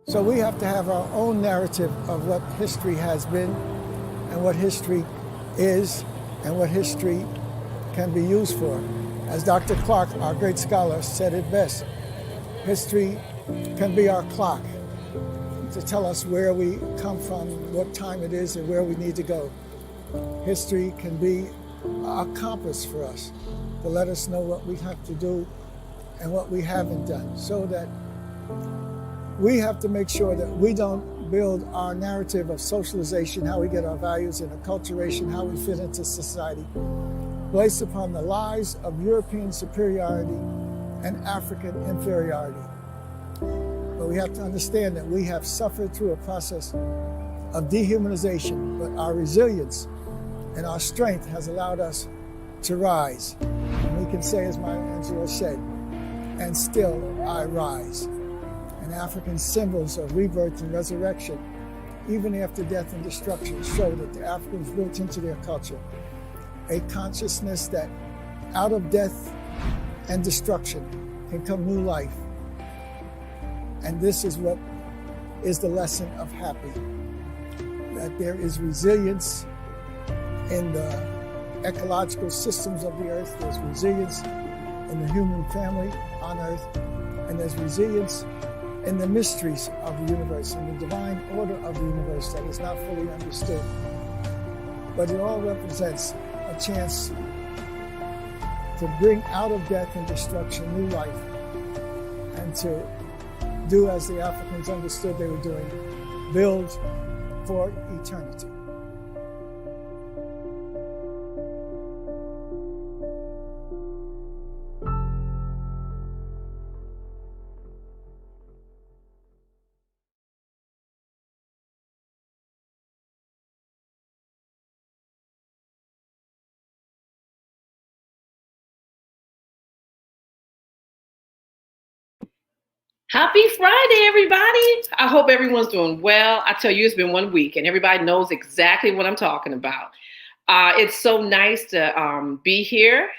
So we have to have our own narrative of what history has been and what history is and what history can be used for. As Dr. Clark, our great scholar, said it best, history can be our clock to tell us where we come from, what time it is, and where we need to go. History can be a compass for us to let us know what we have to do and what we haven't done, so that we have to make sure that we don't build our narrative of socialization, how we get our values, and acculturation, how we fit into society, based upon the lies of European superiority and African inferiority. But we have to understand that we have suffered through a process of dehumanization, but our resilience and our strength has allowed us to rise. And we can say, as Maya Angelou said, "And still I rise." And African symbols of rebirth and resurrection, even after death and destruction, show that the Africans built into their culture a consciousness that out of death and destruction can come new life. And this is what is the lesson of HAPI, that there is resilience in the ecological systems of the earth, there's resilience in the human family on earth, and there's resilience in the mysteries of the universe and the divine order of the universe that is not fully understood. But it all represents a chance to bring out of death and destruction new life, and to do as the Africans understood they were doing, build for eternity. Happy Friday, everybody. I hope everyone's doing well. I tell you, it's been 1 week and everybody knows exactly what I'm talking about. It's so nice to be here.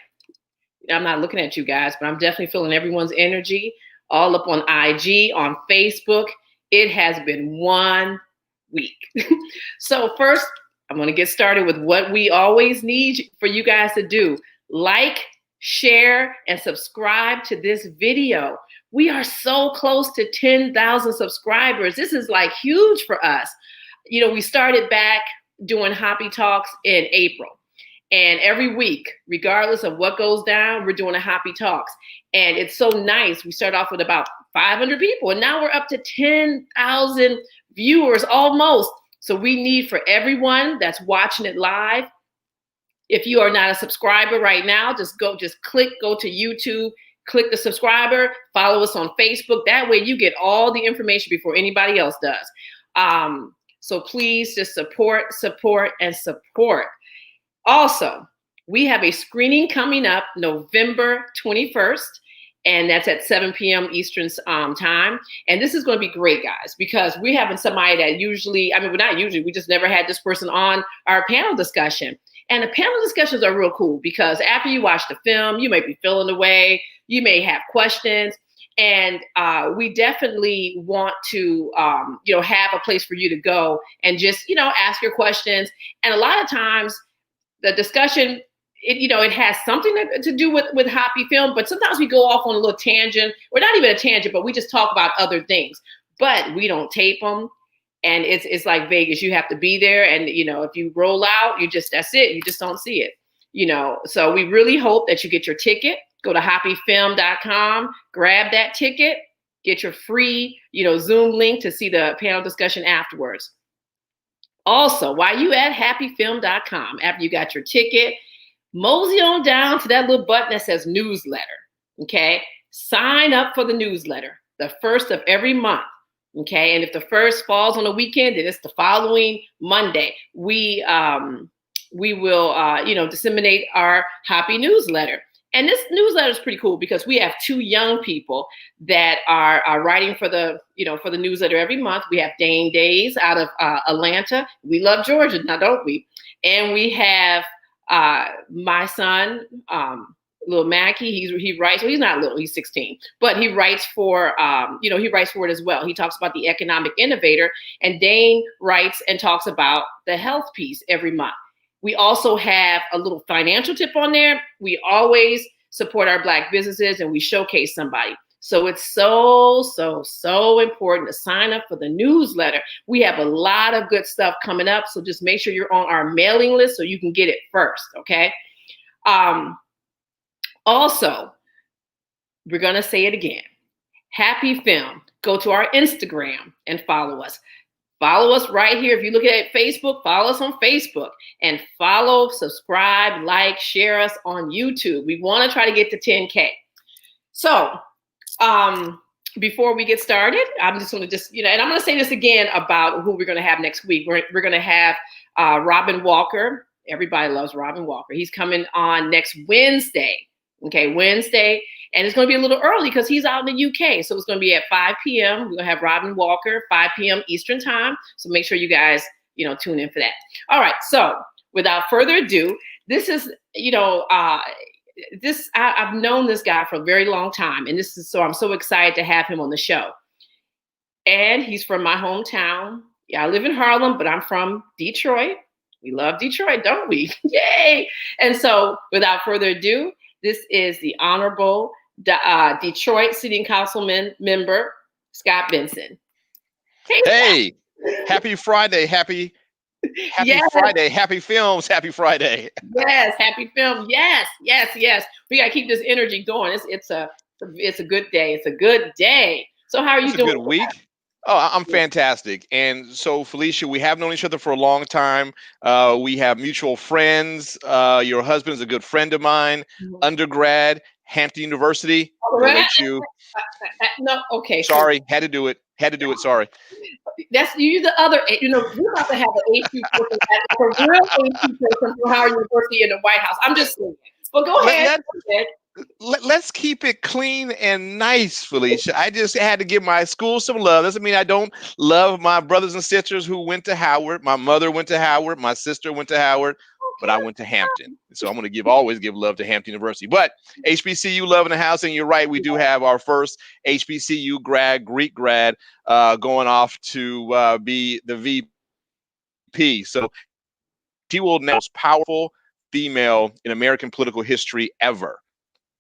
I'm not looking at you guys, but I'm definitely feeling everyone's energy all up on IG, on Facebook. It has been 1 week. So first, I'm going to get started with what we always need for you guys to do. Like, share, and subscribe to this video. We are so close to 10,000 subscribers. This is like huge for us. You know, we started back doing HAPI Talks in April. And every week, regardless of what goes down, we're doing a HAPI Talks. And it's so nice. We start off with about 500 people, and now we're up to 10,000 viewers almost. So we need for everyone that's watching it live. If you are not a subscriber right now, go to YouTube, click the subscriber, follow us on Facebook. That way you get all the information before anybody else does. So please just support. Also, we have a screening coming up November 21st, and that's at 7 p.m. Eastern time. And this is going to be great, guys, because we're having somebody that we just never had this person on our panel discussion. And the panel discussions are real cool because after you watch the film, you may be feeling away, you may have questions, and we definitely want to, have a place for you to go and just, ask your questions. And a lot of times, the discussion, it has something to do with HAPI film, but sometimes we go off on a little tangent, or not even a tangent, but we just talk about other things. But we don't tape them, and it's like Vegas. You have to be there, and if you roll out, that's it. You just don't see it. So we really hope that you get your ticket. Go to hapifilm.com, grab that ticket, get your free, Zoom link to see the panel discussion afterwards. Also, while you at hapifilm.com, after you got your ticket, mosey on down to that little button that says newsletter, okay? Sign up for the newsletter, the first of every month, okay? And if the first falls on a weekend, then it's the following Monday. We will, disseminate our HAPI newsletter. And this newsletter is pretty cool because we have 2 young people that are writing for the newsletter every month. We have Dane Days out of Atlanta. We love Georgia now, don't we? And we have my son, little Mackie. He writes. Well, he's not little. He's 16, but he writes for he writes for it as well. He talks about the economic innovator, and Dane writes and talks about the health piece every month. We also have a little financial tip on there. We always support our Black businesses and we showcase somebody. So it's so important to sign up for the newsletter. We have a lot of good stuff coming up. So just make sure you're on our mailing list so you can get it first. Okay. Also, we're going to say it again. HAPI Film. Go to our Instagram and follow us. Follow us right here. If you look at Facebook, follow us on Facebook and follow, subscribe, like, share us on YouTube. We want to try to get to 10K. So before we get started, I'm just going to and I'm going to say this again about who we're going to have next week. We're going to have Robin Walker. Everybody loves Robin Walker. He's coming on next Wednesday. Okay, Wednesday. And it's going to be a little early because he's out in the UK. So it's going to be at 5 p.m. We're going to have Robin Walker, 5 p.m. Eastern time. So make sure you guys, tune in for that. All right. So without further ado, this is, I've known this guy for a very long time. And I'm so excited to have him on the show. And he's from my hometown. Yeah, I live in Harlem, but I'm from Detroit. We love Detroit, don't we? Yay. And so without further ado, this is the Honorable Detroit City Councilman member, Scott Benson. Hey, happy Friday. Happy yes. Friday. Happy films. Happy Friday. Yes. Happy film. Yes. We got to keep this energy going. It's a good day. It's a good day. So how are you doing? A good week. Oh, I'm fantastic. And so, Felicia, we have known each other for a long time. We have mutual friends. Your husband is a good friend of mine. Undergrad, Hampton University. Right. No, okay. Sorry, had to do it. Sorry. That's you. The other, we're about to have an AP person, a real AP person from Howard University in the White House. I'm just saying. But go ahead. Let's keep it clean and nice, Felicia. I just had to give my school some love. Doesn't mean I don't love my brothers and sisters who went to Howard. My mother went to Howard. My sister went to Howard, but I went to Hampton. So I'm going to always give love to Hampton University. But HBCU love in the house, and you're right. We do have our first HBCU Greek grad, going off to be the VP. So she will now most powerful female in American political history ever.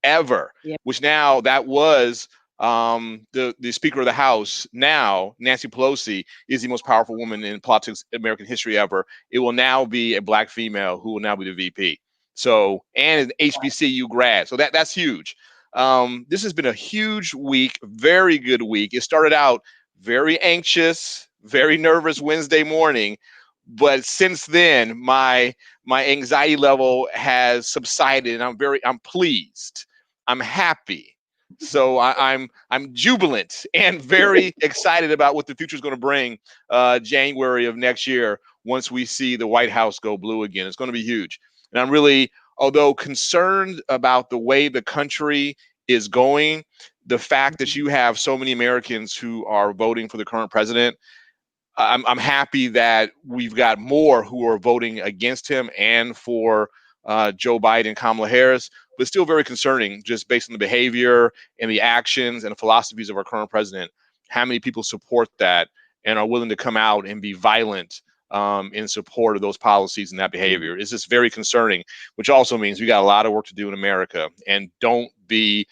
Yep. Which now that was the Speaker of the House. Now Nancy Pelosi is the most powerful woman in politics, American history ever. It will now be a Black female who will now be the VP. So, and an HBCU grad. So that's huge. This has been a huge week, very good week. It started out very anxious, very nervous Wednesday morning. But since then, my anxiety level has subsided, and I'm pleased. I'm happy. So I'm jubilant and very excited about what the future is going to bring January of next year once we see the White House go blue again. It's going to be huge. And I'm really, although concerned about the way the country is going, the fact that you have so many Americans who are voting for the current president, I'm happy that we've got more who are voting against him and for Joe Biden, Kamala Harris, but still very concerning just based on the behavior and the actions and the philosophies of our current president. How many people support that and are willing to come out and be violent in support of those policies and that behavior? It's just very concerning, which also means we got a lot of work to do in America. And don't be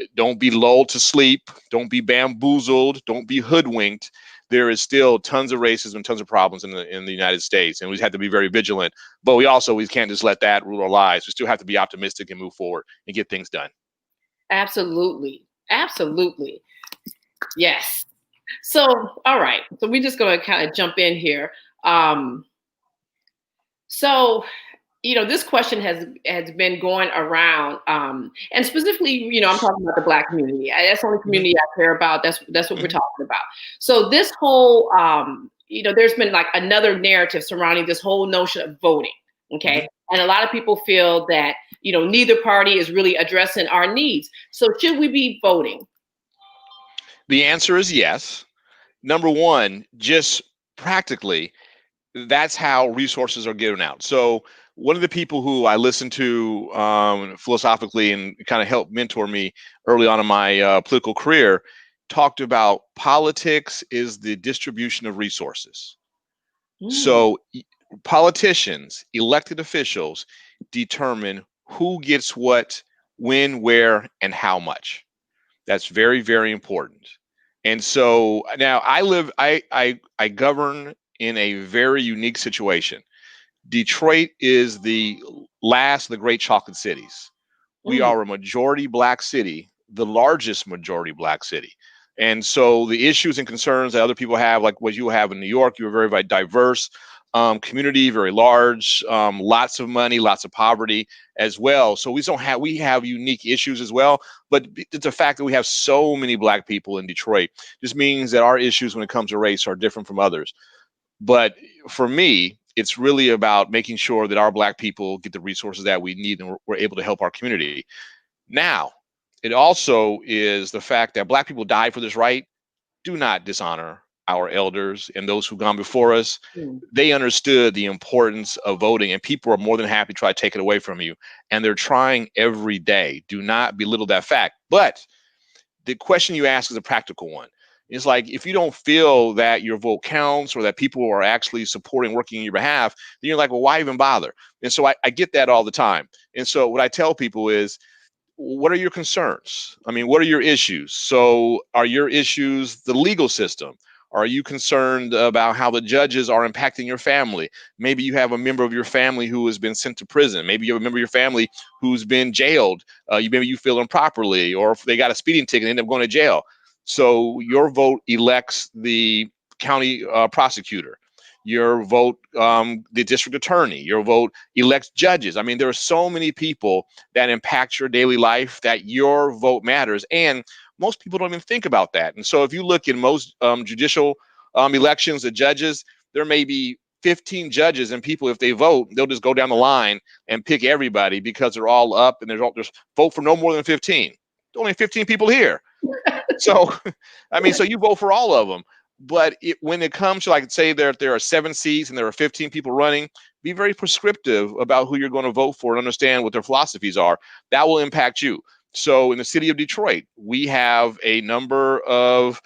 lulled to sleep. Don't be bamboozled. Don't be hoodwinked. There is still tons of racism, tons of problems in the United States, and we have to be very vigilant. But we can't just let that rule our lives. We still have to be optimistic and move forward and get things done. Absolutely. Yes. So, all right. So we're just going to kind of jump in here. This question has been going around, and specifically, I'm talking about the Black community. That's the only community I care about. That's what we're talking about. So this whole, there's been like another narrative surrounding this whole notion of voting. Okay. Mm-hmm. And a lot of people feel that, neither party is really addressing our needs. So should we be voting? The answer is yes. Number one, just practically, that's how resources are given out. So one of the people who I listened to philosophically and kind of helped mentor me early on in my political career talked about politics is the distribution of resources. Mm. So politicians, elected officials determine who gets what, when, where, and how much. That's very, very important. And so now I govern in a very unique situation. Detroit is the last of the great chocolate cities. We Mm. are a majority Black city, the largest majority Black city. And so the issues and concerns that other people have, like what you have in New York, you're very, very diverse community, very large, lots of money, lots of poverty as well. So we have unique issues as well. But it's a fact that we have so many Black people in Detroit. Just means that our issues when it comes to race are different from others. But for me, it's really about making sure that our Black people get the resources that we need and we're able to help our community. Now, it also is the fact that Black people died for this right. Do not dishonor our elders and those who've gone before us. Mm. They understood the importance of voting, and people are more than happy to try to take it away from you. And they're trying every day. Do not belittle that fact. But the question you ask is a practical one. It's like, if you don't feel that your vote counts or that people are actually supporting, working on your behalf, then you're like, well, why even bother? And so I get that all the time. And so what I tell people is, what are your concerns? I mean, what are your issues? So are your issues the legal system? Are you concerned about how the judges are impacting your family? Maybe you have a member of your family who has been sent to prison. Maybe you have a member of your family who's been jailed. Maybe you feel improperly, or if they got a speeding ticket and end up going to jail. So your vote elects the county prosecutor. Your vote, the district attorney. Your vote elects judges. I mean, there are so many people that impact your daily life that your vote matters. And most people don't even think about that. And so if you look in most judicial elections, the judges, there may be 15 judges, and people, if they vote, they'll just go down the line and pick everybody because they're all up, and there's vote for no more than 15. Only 15 people here. So, I mean, so you vote for all of them. But when it comes to, like, say there are 7 seats and there are 15 people running, be very prescriptive about who you're going to vote for and understand what their philosophies are. That will impact you. So in the city of Detroit, we have a number of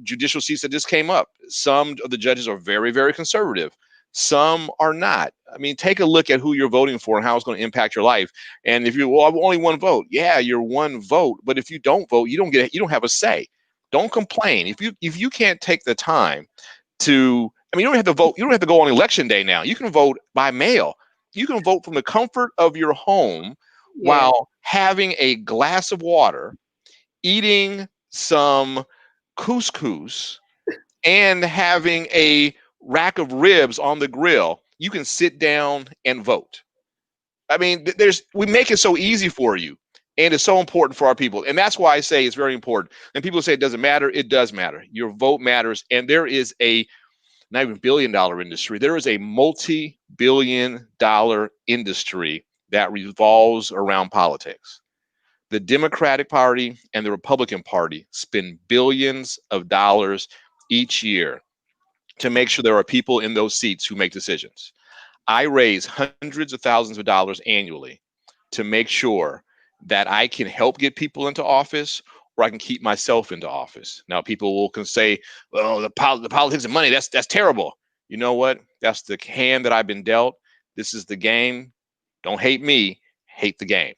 judicial seats that just came up. Some of the judges are very, very conservative. Some are not. I mean, take a look at who you're voting for and how it's going to impact your life. And if I have only one vote, yeah, you're one vote. But if you don't vote, you don't have a say. Don't complain. If you can't take the time to, I mean, you don't have to vote. You don't have to go on election day now. You can vote by mail. You can vote from the comfort of your home Yeah. while having a glass of water, eating some couscous, and having a rack of ribs on the grill. You can sit down and vote. I mean, we make it so easy for you, and it's so important for our people. And that's why I say it's very important. And people say it doesn't matter. It does matter. Your vote matters. And there is a not even billion-dollar industry. There is a multi-billion-dollar industry that revolves around politics. The Democratic Party and the Republican Party spend billions of dollars each year to make sure there are people in those seats who make decisions. I raise hundreds of thousands of dollars annually to make sure that I can help get people into office, or I can keep myself into office. Now, people can say, well, the politics of money, that's terrible. You know what? That's the hand that I've been dealt. This is the game. Don't hate me, hate the game.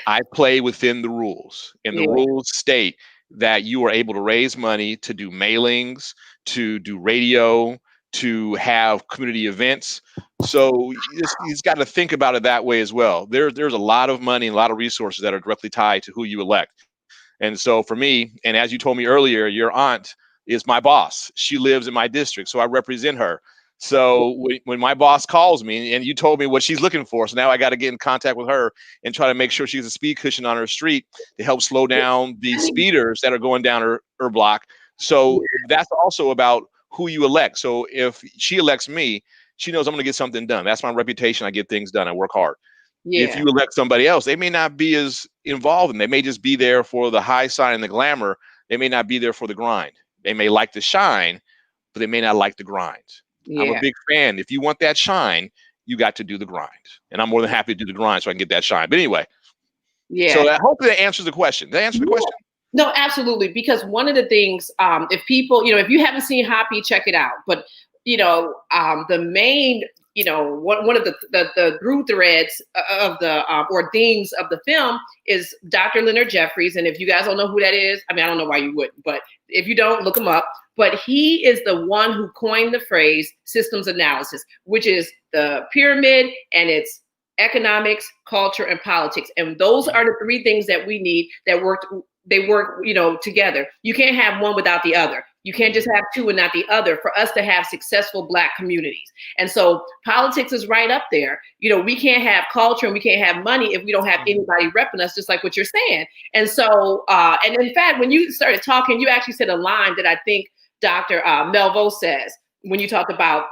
I play within the rules, and the Yeah. rules state that you are able to raise money to do mailings, to do radio, to have community events. So you just got to think about it that way as well. There's a lot of money and a lot of resources that are directly tied to who you elect. And so for me, and as you told me earlier, your aunt is my boss. She lives in my district, so I represent her. So when my boss calls me, and you told me what she's looking for, so now I got to get in contact with her and try to make sure she's a speed cushion on her street to help slow down the speeders that are going down her block. So that's also about who you elect. So if she elects me, she knows I'm going to get something done. That's my reputation. I get things done. I work hard. If Yeah. you elect somebody else, they may not be as involved, and they may just be there for the high sign and the glamour. They may not be there for the grind. They may like the shine, but they may not like the grind. I'm a Yeah. big fan. If you want that shine, you got to do the grind. And I'm more than happy to do the grind so I can get that shine. But anyway, so Yeah. I hope that answers the question. Did that answer the question? No, absolutely. Because one of the things, if people, if you haven't seen HAPI, check it out. But the main, one of the through threads of the or themes of the film is Dr. Leonard Jeffries. And if you guys don't know who that is, I mean, I don't know why you wouldn't, but if you don't, look him up. But he is the one who coined the phrase systems analysis, which is the pyramid, and it's economics, culture, and politics. And those are the three things that we need that work together. You can't have one without the other. You can't just have two and not the other for us to have successful Black communities. And so politics is right up there. We can't have culture and we can't have money if we don't have anybody repping us, just like what you're saying. And so, and in fact, when you started talking, you actually said a line that I think Dr. Melvo says when you talked about,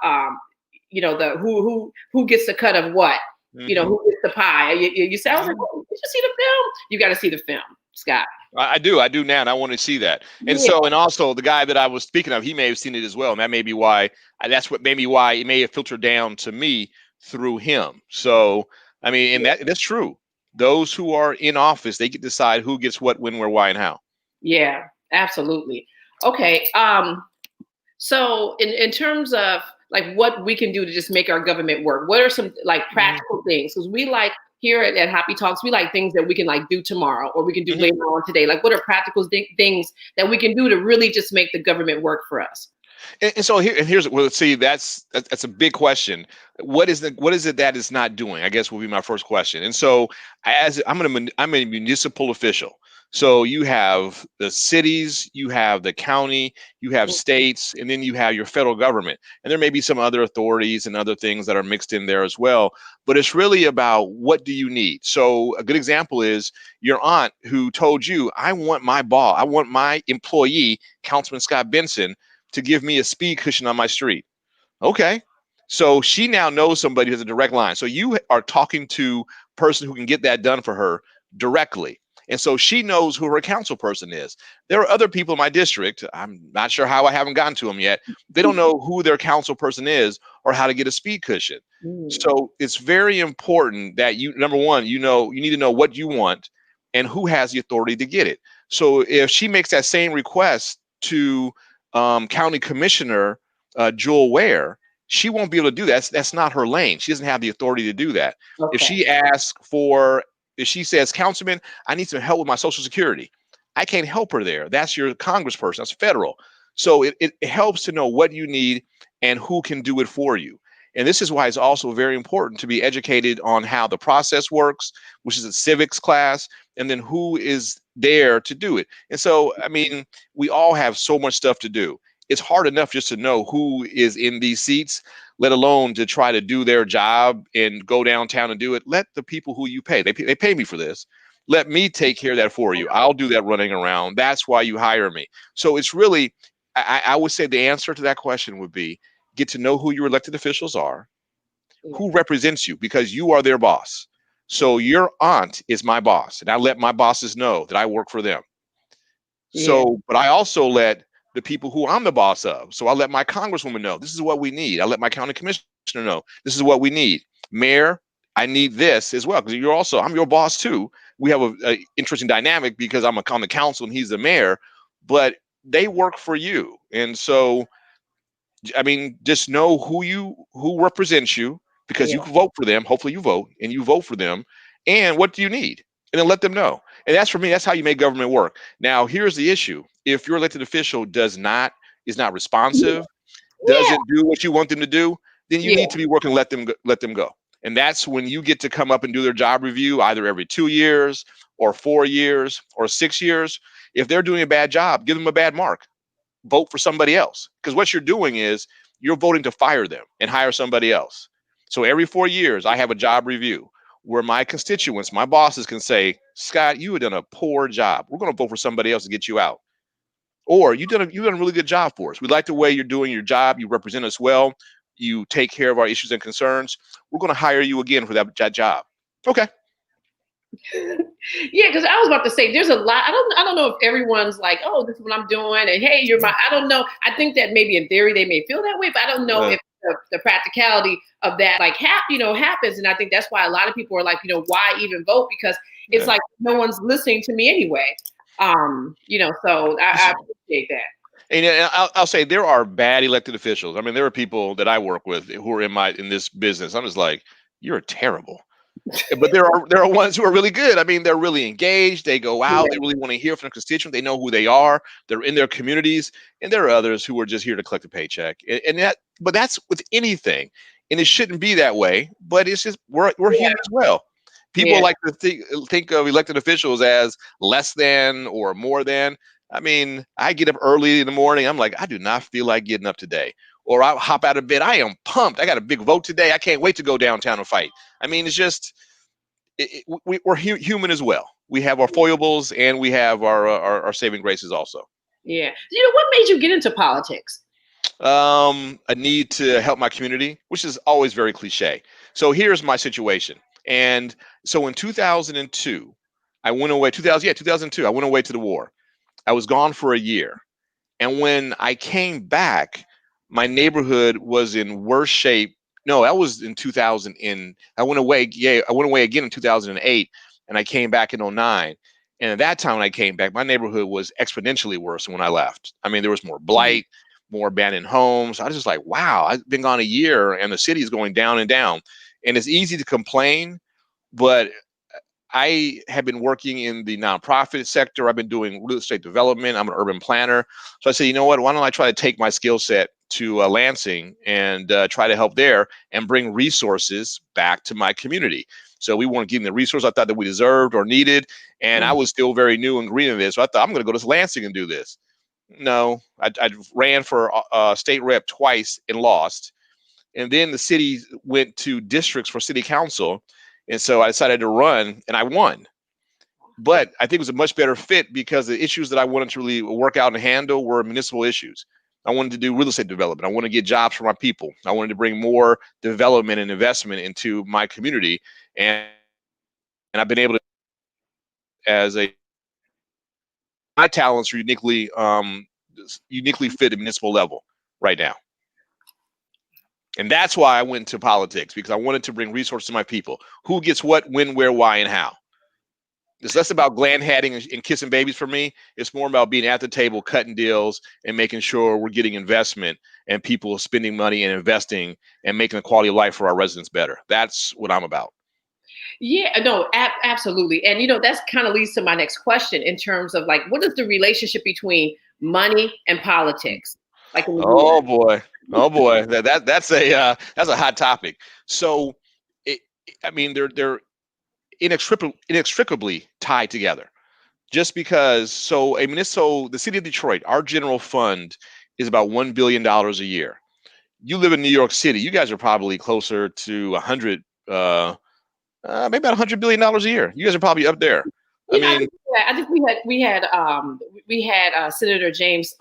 the who gets the cut of what, who gets the pie. You said, I was like, oh, did you see the film? You got to see the film, Scott. I do now, and I want to see that. And so, and also the guy that I was speaking of, he may have seen it as well, and that may be why. That's what maybe why it may have filtered down to me through him. So, I mean, and that's true. Those who are in office, they can decide who gets what, when, where, why, and how. Yeah, absolutely. Okay. So in terms of like what we can do to just make our government work, what are some like practical things? Because we like here at HAPI Talks, we like things that we can like do tomorrow or we can do later on today. Like what are practical things that we can do to really just make the government work for us? And so here's well, let's see, that's a big question. What is it that it's not doing? I guess will be my first question. And so I'm a municipal official. So you have the cities, you have the county, you have states, and then you have your federal government. And there may be some other authorities and other things that are mixed in there as well. But it's really about what do you need? So a good example is your aunt who told you, I want my employee, Councilman Scott Benson, to give me a speed cushion on my street. Okay. So she now knows somebody who has a direct line. So you are talking to a person who can get that done for her directly. And so she knows who her council person is. There are other people in my district. I'm not sure how I haven't gotten to them yet. They don't know who their council person is or how to get a speed cushion. So it's very important that number one, you need to know what you want and who has the authority to get it. So if she makes that same request to County Commissioner Jewel Ware, she won't be able to do that. That's not her lane. She doesn't have the authority to do that. Okay. If she says, Councilman, I need some help with my Social Security, I can't help her there. That's your congressperson. That's federal. So it helps to know what you need and who can do it for you. And this is why it's also very important to be educated on how the process works, which is a civics class, and then who is there to do it. And so, I mean, we all have so much stuff to do. It's hard enough just to know who is in these seats, let alone to try to do their job and go downtown and do it. Let the people who you pay, they pay me for this. Let me take care of that for you. I'll do that running around. That's why you hire me. So it's really, I would say the answer to that question would be, get to know who your elected officials are, who represents you, because you are their boss. So your aunt is my boss, and I let my bosses know that I work for them. So, but I also let the people who I'm the boss of. So I let my congresswoman know, this is what we need. I let my county commissioner know, this is what we need. Mayor, I need this as well, because I'm your boss too. We have a interesting dynamic because I'm on the council and he's the mayor, but they work for you. And so, I mean, just know who represents you, because you can vote for them. Hopefully you vote and you vote for them. And what do you need? And then let them know. And that's, for me, that's how you make government work. Now, here's the issue. If your elected official is not responsive, doesn't do what you want them to do, then you need to be working, let them go. And that's when you get to come up and do their job review, either every 2 years or 4 years or 6 years. If they're doing a bad job, give them a bad mark. Vote for somebody else. Because what you're doing is you're voting to fire them and hire somebody else. So every 4 years, I have a job review where my constituents, my bosses can say, Scott, you have done a poor job. We're going to vote for somebody else to get you out. Or you've done a really good job for us. We like the way you're doing your job. You represent us well. You take care of our issues and concerns. We're going to hire you again for that job. Okay. Yeah, because I was about to say there's a lot. I don't know if everyone's like, oh, this is what I'm doing, and hey, I don't know. I think that maybe in theory they may feel that way, but I don't know if the practicality of that, like, happens. And I think that's why a lot of people are like, why even vote? Because it's like no one's listening to me anyway. So I appreciate that. And I'll say there are bad elected officials. I mean, there are people that I work with who are in this business. I'm just like, you're terrible. But there are ones who are really good. I mean, they're really engaged. They go out. They really want to hear from the constituents. They know who they are. They're in their communities. And there are others who are just here to collect a paycheck. But that's with anything, and it shouldn't be that way. But it's just we're human as well. People like to think of elected officials as less than or more than. I mean, I get up early in the morning. I'm like, I do not feel like getting up today. Or I'll hop out of bed. I am pumped. I got a big vote today. I can't wait to go downtown and fight. I mean, it's just, we're human as well. We have our foibles and we have our saving graces also. Yeah. What made you get into politics? A need to help my community, which is always very cliche. So here's my situation. And so in 2002, I went away. 2002, I went away to the war. I was gone for a year. And when I came back, my neighborhood was in worse shape. No, that was in 2000. I went away. Yeah, I went away again in 2008, and I came back in 2009. And at that time, when I came back, my neighborhood was exponentially worse than when I left. I mean, there was more blight, more abandoned homes. I was just like, wow, I've been gone a year, and the city is going down and down. And it's easy to complain, but I have been working in the nonprofit sector. I've been doing real estate development. I'm an urban planner. So I said, you know what? Why don't I try to take my skill set to Lansing and try to help there and bring resources back to my community. So we weren't getting the resource I thought that we deserved or needed. And I was still very new and green in this. So I thought, I'm going to go to Lansing and do this. No, I ran for state rep twice and lost. And then the city went to districts for city council. And so I decided to run and I won. But I think it was a much better fit because the issues that I wanted to really work out and handle were municipal issues. I wanted to do real estate development. I wanted to get jobs for my people. I wanted to bring more development and investment into my community. And I've been able to, my talents are uniquely fit at municipal level right now. And that's why I went to politics, because I wanted to bring resources to my people. Who gets what, when, where, why, and how. It's less about gland-hatting and kissing babies for me. It's more about being at the table, cutting deals, and making sure we're getting investment and people spending money and investing and making the quality of life for our residents better. That's what I'm about. Yeah, no, absolutely. And, that's kind of leads to my next question in terms of like, what is the relationship between money and politics? Like, oh boy, that's a hot topic. So, they're inextricably tied together. Just because, the city of Detroit, our general fund is about $1 billion a year. You live in New York City, you guys are probably closer to 100, maybe about $100 billion a year. You guys are probably up there. I think we had Senator James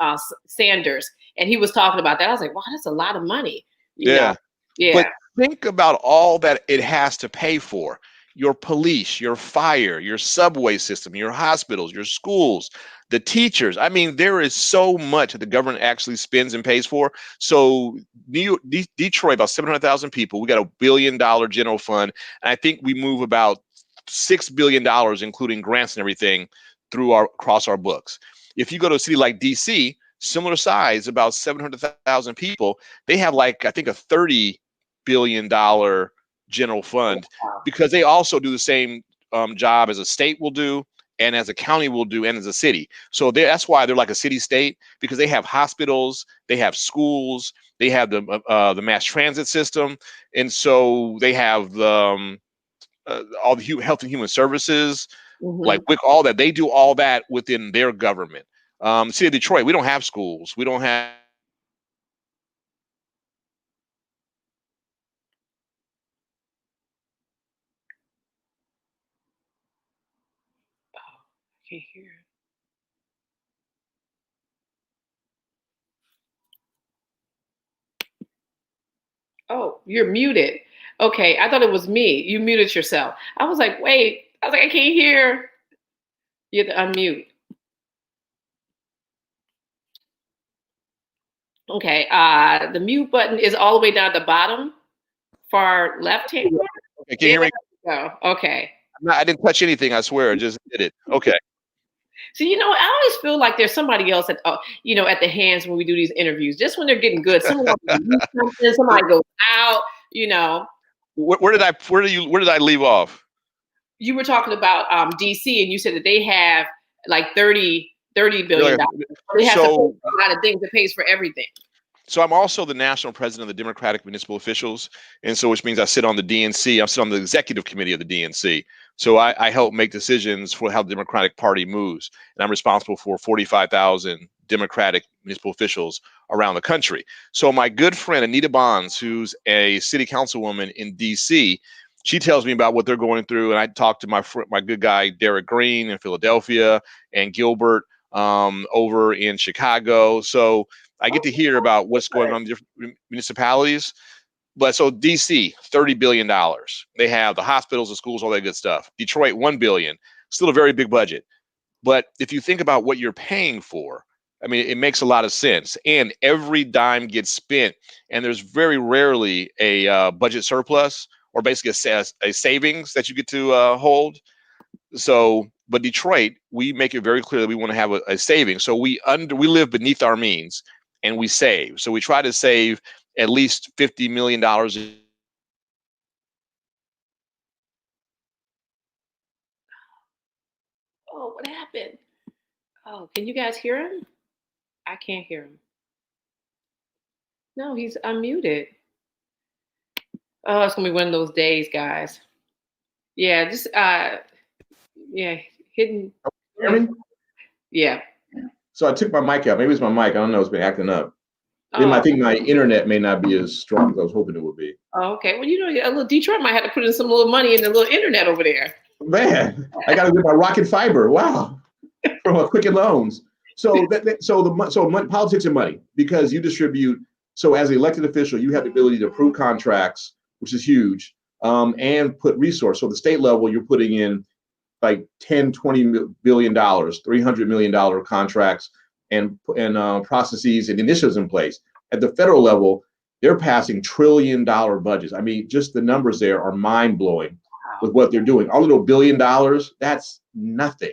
Sanders, and he was talking about that. I was like, wow, that's a lot of money. Yeah. But think about all that it has to pay for. Your police, your fire, your subway system, your hospitals, your schools, the teachers. I mean, there is so much that the government actually spends and pays for. So Detroit, about 700,000 people. We got $1 billion general fund. And I think we move about $6 billion, including grants and everything, across our books. If you go to a city like DC, similar size, about 700,000 people, they have I think a $30 billion general fund, because they also do the same job as a state will do, and as a county will do, and as a city. So that's why they're like a city state, because they have hospitals, they have schools, they have the mass transit system, and so they have all the health and human services, like WIC, all that. They do all that within their government. City of Detroit, we don't have schools. We don't have. I can't hear. Oh, you're muted. Okay, I thought it was me. You muted yourself. I was like, wait. I was like, I can't hear. You have to unmute. Okay. The mute button is all the way down at the bottom, far left hand corner. Okay, can you hear me? Oh, okay. I didn't touch anything. I swear. I just did it. Okay. So, I always feel like there's somebody else at, at the hands when we do these interviews. Just when they're getting good, someone else will do something, somebody goes out. Where did I leave off? You were talking about DC, and you said that they have like $30 billion. They have a lot of things that pays for everything. So I'm also the national president of the Democratic Municipal Officials, and so which means I sit on the DNC. I sit on the executive committee of the DNC. So I help make decisions for how the Democratic Party moves, and I'm responsible for 45,000 Democratic municipal officials around the country. So my good friend Anita Bonds, who's a city councilwoman in DC, she tells me about what they're going through, and I talk to my good guy Derek Green in Philadelphia and Gilbert over in Chicago. So I get to hear about what's going on in different municipalities. But so DC, $30 billion. They have the hospitals, the schools, all that good stuff. Detroit, $1 billion. Still a very big budget. But if you think about what you're paying for, I mean, it makes a lot of sense. And every dime gets spent. And there's very rarely a budget surplus or basically a savings that you get to hold. So, but Detroit, we make it very clear that we want to have a savings. So we live beneath our means and we save. So we try to save at least $50 million. Oh, what happened? Oh, can you guys hear him? I can't hear him. No, he's unmuted. Oh, it's gonna be one of those days, guys. Yeah, just hidden. Hear me? Yeah. So I took my mic out. Maybe it's my mic. I don't know. It's been acting up. I think my internet may not be as strong as I was hoping it would be. Oh, okay. Well, a little Detroit might have to put in some little money in the little internet over there. Man, I got to get my rocket fiber. Wow, from Quicken Loans. So politics and money, because you distribute. So as an elected official, you have the ability to approve contracts, which is huge, and put resource. So the state level, you're putting in like $10-20 billion, $300 million contracts and processes and initiatives in place. At the federal level, they're passing $1 trillion budgets. I mean, just the numbers there are mind blowing with what they're doing. Our little $1 billion, that's nothing.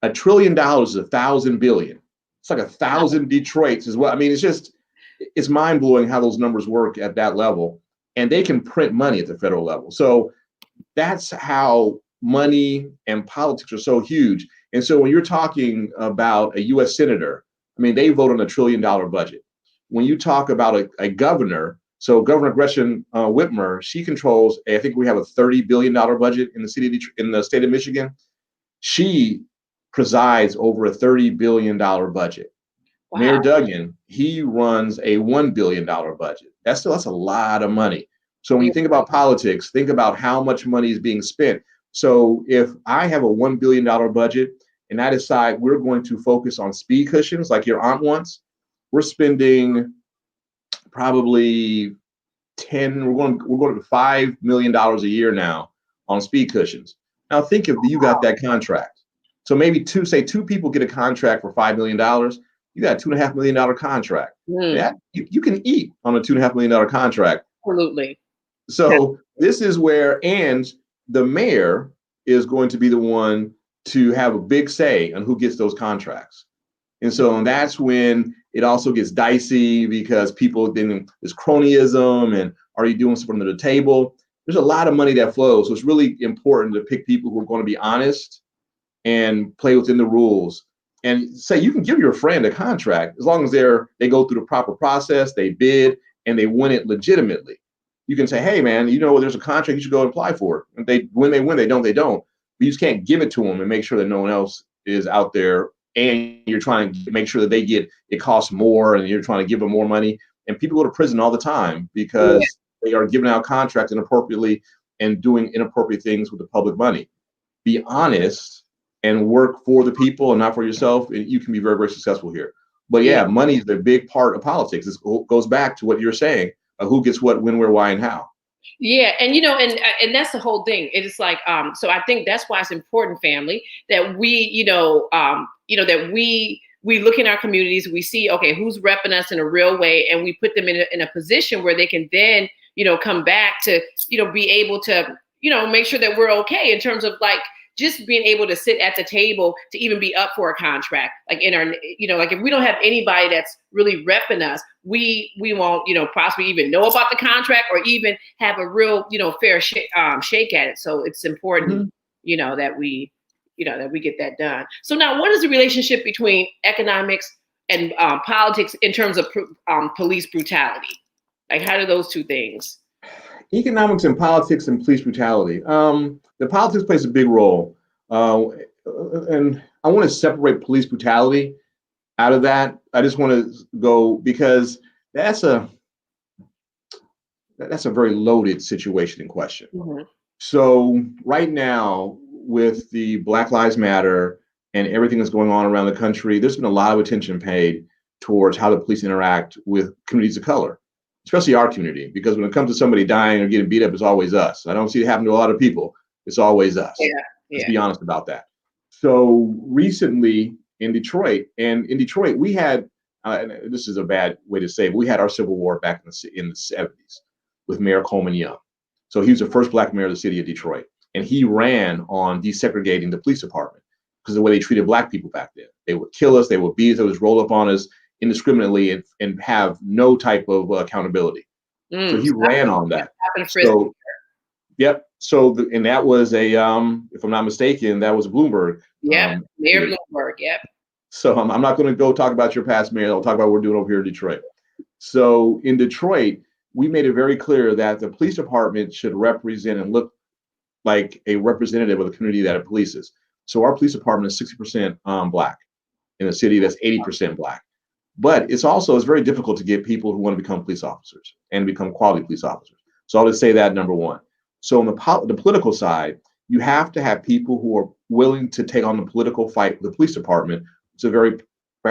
$1 trillion is 1,000 billion. It's like 1,000 Detroits as well. I mean, it's mind blowing how those numbers work at that level, and they can print money at the federal level. So that's how money and politics are so huge. And so when you're talking about a U.S. senator, I mean, they vote on $1 trillion budget. When you talk about a governor, so Governor Gretchen Whitmer, she controls, I think we have a $30 billion budget in the city of Detroit, in the state of Michigan. She presides over a $30 billion budget. Wow. Mayor Duggan, he runs a $1 billion budget. That's a lot of money. So when you think about politics, think about how much money is being spent. So if I have a $1 billion budget and I decide we're going to focus on speed cushions like your aunt wants, we're spending probably we're going to $5 million a year now on speed cushions. Now think if you got that contract. So maybe two people get a contract for $5 million, you got a $2.5 million contract. That you can eat on a $2.5 million contract. Absolutely. So this is where, and the mayor is going to be the one to have a big say on who gets those contracts. And so that's when it also gets dicey, because people then there's cronyism and are you doing something under the table? There's a lot of money that flows. So it's really important to pick people who are going to be honest and play within the rules. And say you can give your friend a contract as long as they go through the proper process, they bid, and they win it legitimately. You can say, hey man, there's a contract, you should go and apply for it. If they win, they don't. But you just can't give it to them and make sure that no one else is out there, and you're trying to make sure that it costs more, and you're trying to give them more money. And people go to prison all the time because they are giving out contracts inappropriately and doing inappropriate things with the public money. Be honest and work for the people and not for yourself, and you can be very, very successful here. But money is a big part of politics. It goes back to what you're saying. Who gets what, when, where, why, and how. Yeah, and that's the whole thing. It's like, so I think that's why it's important, family, that we, that we we look in our communities, we see, okay, who's repping us in a real way, and we put them in a position where they can then, come back to, be able to, make sure that we're okay in terms of like just being able to sit at the table to even be up for a contract. Like in our, like if we don't have anybody that's really repping us, we won't, possibly even know about the contract or even have a real, fair shake at it. So it's important, that we get that done. So now, what is the relationship between economics and politics in terms of police brutality? Like, how do those two things? Economics and politics and police brutality. The politics plays a big role. And I want to separate police brutality out of that. I just want to go because that's a very loaded situation in question. Mm-hmm. So right now, with the Black Lives Matter and everything that's going on around the country, there's been a lot of attention paid towards how the police interact with communities of color, especially our community, because when it comes to somebody dying or getting beat up, it's always us. I don't see it happen to a lot of people. It's always us. Yeah. Let's be honest about that. So recently in Detroit, we had, this is a bad way to say it, but we had our civil war back in the 70s with Mayor Coleman Young. So he was the first Black mayor of the city of Detroit. And he ran on desegregating the police department because of the way they treated Black people back then. They would kill us, they would beat us, they would roll up on us indiscriminately and have no type of accountability. So he ran on that. So, yep. So, and that was if I'm not mistaken, that was Bloomberg. Yeah, Mayor Bloomberg. Yep. So I'm not going to go talk about your past mayor. I'll talk about what we're doing over here in Detroit. So in Detroit, we made it very clear that the police department should represent and look like a representative of the community that it polices. So our police department is 60% Black in a city that's 80% Black. But it's very difficult to get people who want to become police officers and become quality police officers. So I'll just say that, number one. So on the political side, you have to have people who are willing to take on the political fight with the police department. It's a very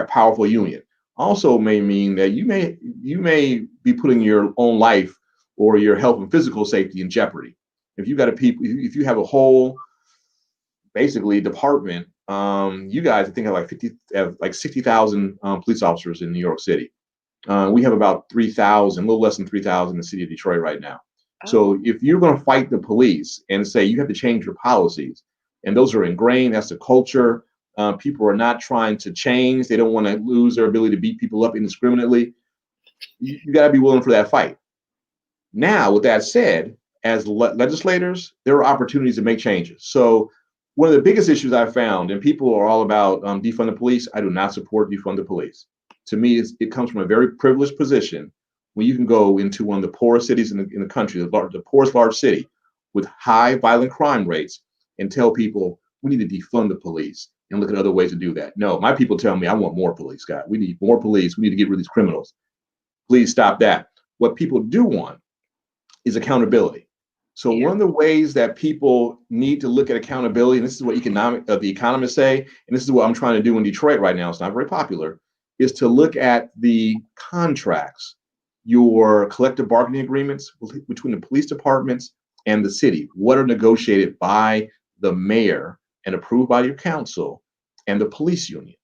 powerful union. Also may mean that you may be putting your own life or your health and physical safety in jeopardy. If you have a whole basically department, you guys I think have like 60,000 police officers in New York City. We have about 3,000, a little less than 3,000 in the city of Detroit right now. So if you're going to fight the police and say you have to change your policies, and those are ingrained, that's the culture. People are not trying to change. They don't want to lose their ability to beat people up indiscriminately. You got to be willing for that fight. Now, with that said, as legislators, there are opportunities to make changes. So one of the biggest issues I found, and people are all about defund the police. I do not support defund the police. To me, it comes from a very privileged position when you can go into one of the poorest cities in the country, the poorest large city with high violent crime rates, and tell people we need to defund the police and look at other ways to do that. No, my people tell me I want more police, guys. We need more police. We need to get rid of these criminals. Please stop that. What people do want is accountability. So one of the ways that people need to look at accountability, and this is what the economists say, and this is what I'm trying to do in Detroit right now, it's not very popular, is to look at the contracts, your collective bargaining agreements between the police departments and the city. What are negotiated by the mayor and approved by your council and the police union.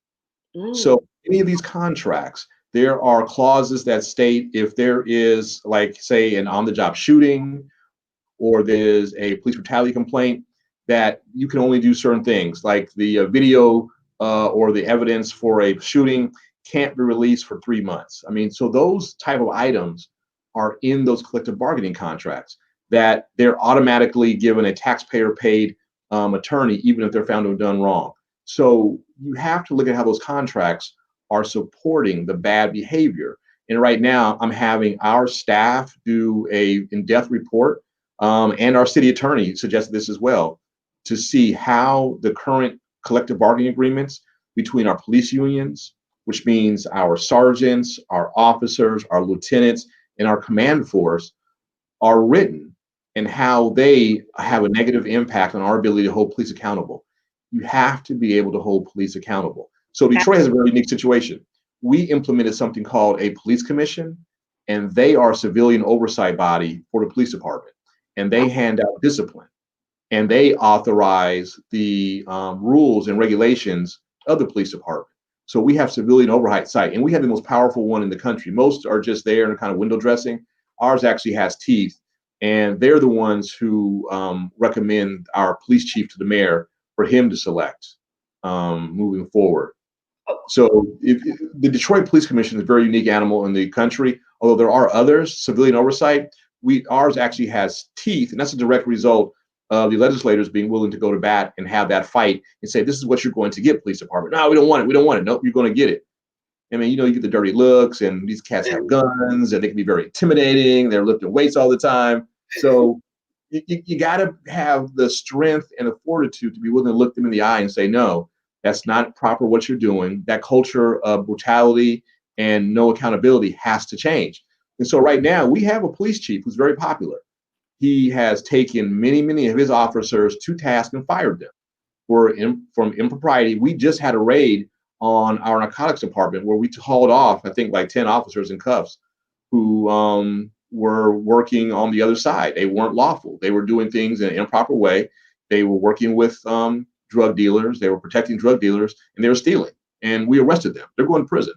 So any of these contracts, there are clauses that state if there is, like, say, an on-the-job shooting or there's a police brutality complaint, that you can only do certain things, like the video or the evidence for a shooting can't be released for 3 months. I mean, so those type of items are in those collective bargaining contracts, that they're automatically given a taxpayer-paid attorney, even if they're found to have done wrong. So you have to look at how those contracts are supporting the bad behavior. And right now, I'm having our staff do a in-depth report, and our city attorney suggested this as well, to see how the current collective bargaining agreements between our police unions, which means our sergeants, our officers, our lieutenants, and our command force, are written, and how they have a negative impact on our ability to hold police accountable. You have to be able to hold police accountable. So Detroit has a very unique situation. We implemented something called a police commission, and they are a civilian oversight body for the police department, and they hand out discipline, and they authorize the rules and regulations of the police department. So we have civilian oversight, and we have the most powerful one in the country. Most are just there and kind of window dressing. Ours actually has teeth, and they're the ones who recommend our police chief to the mayor for him to select moving forward. So the Detroit Police Commission is a very unique animal in the country. Although there are others, civilian oversight, ours actually has teeth, and that's a direct result of the legislators being willing to go to bat and have that fight and say, this is what you're going to get, police department. No, we don't want it. We don't want it. Nope, you're going to get it. I mean, you get the dirty looks, and these cats have guns, and they can be very intimidating. They're lifting weights all the time. So you got to have the strength and the fortitude to be willing to look them in the eye and say, no, that's not proper what you're doing. That culture of brutality and no accountability has to change. And so right now we have a police chief who's very popular. He has taken many of his officers to task and fired them from impropriety. We just had a raid on our narcotics department where we hauled off, I think, like 10 officers in cuffs who were working on the other side. They weren't lawful. They were doing things in an improper way. They were working with drug dealers. They were protecting drug dealers, and they were stealing. And we arrested them. They're going to prison.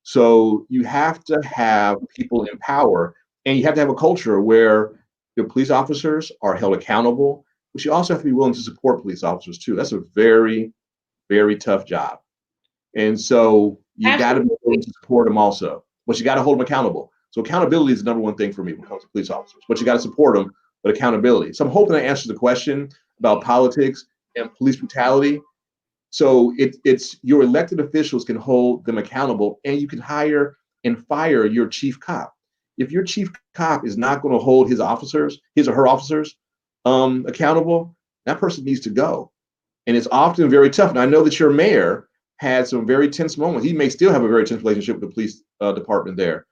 So you have to have people in power, and you have to have a culture where the police officers are held accountable, but you also have to be willing to support police officers too. That's a very, very tough job. And so you got to be willing to support them also, but you got to hold them accountable. So accountability is the number one thing for me when it comes to police officers, but you got to support them, but accountability. So I'm hoping I answered the question about politics and police brutality. So it's your elected officials can hold them accountable, and you can hire and fire your chief cop. If your chief cop is not going to hold his or her officers accountable, that person needs to go. And it's often very tough. And I know that your mayor had some very tense moments. He may still have a very tense relationship with the police department there.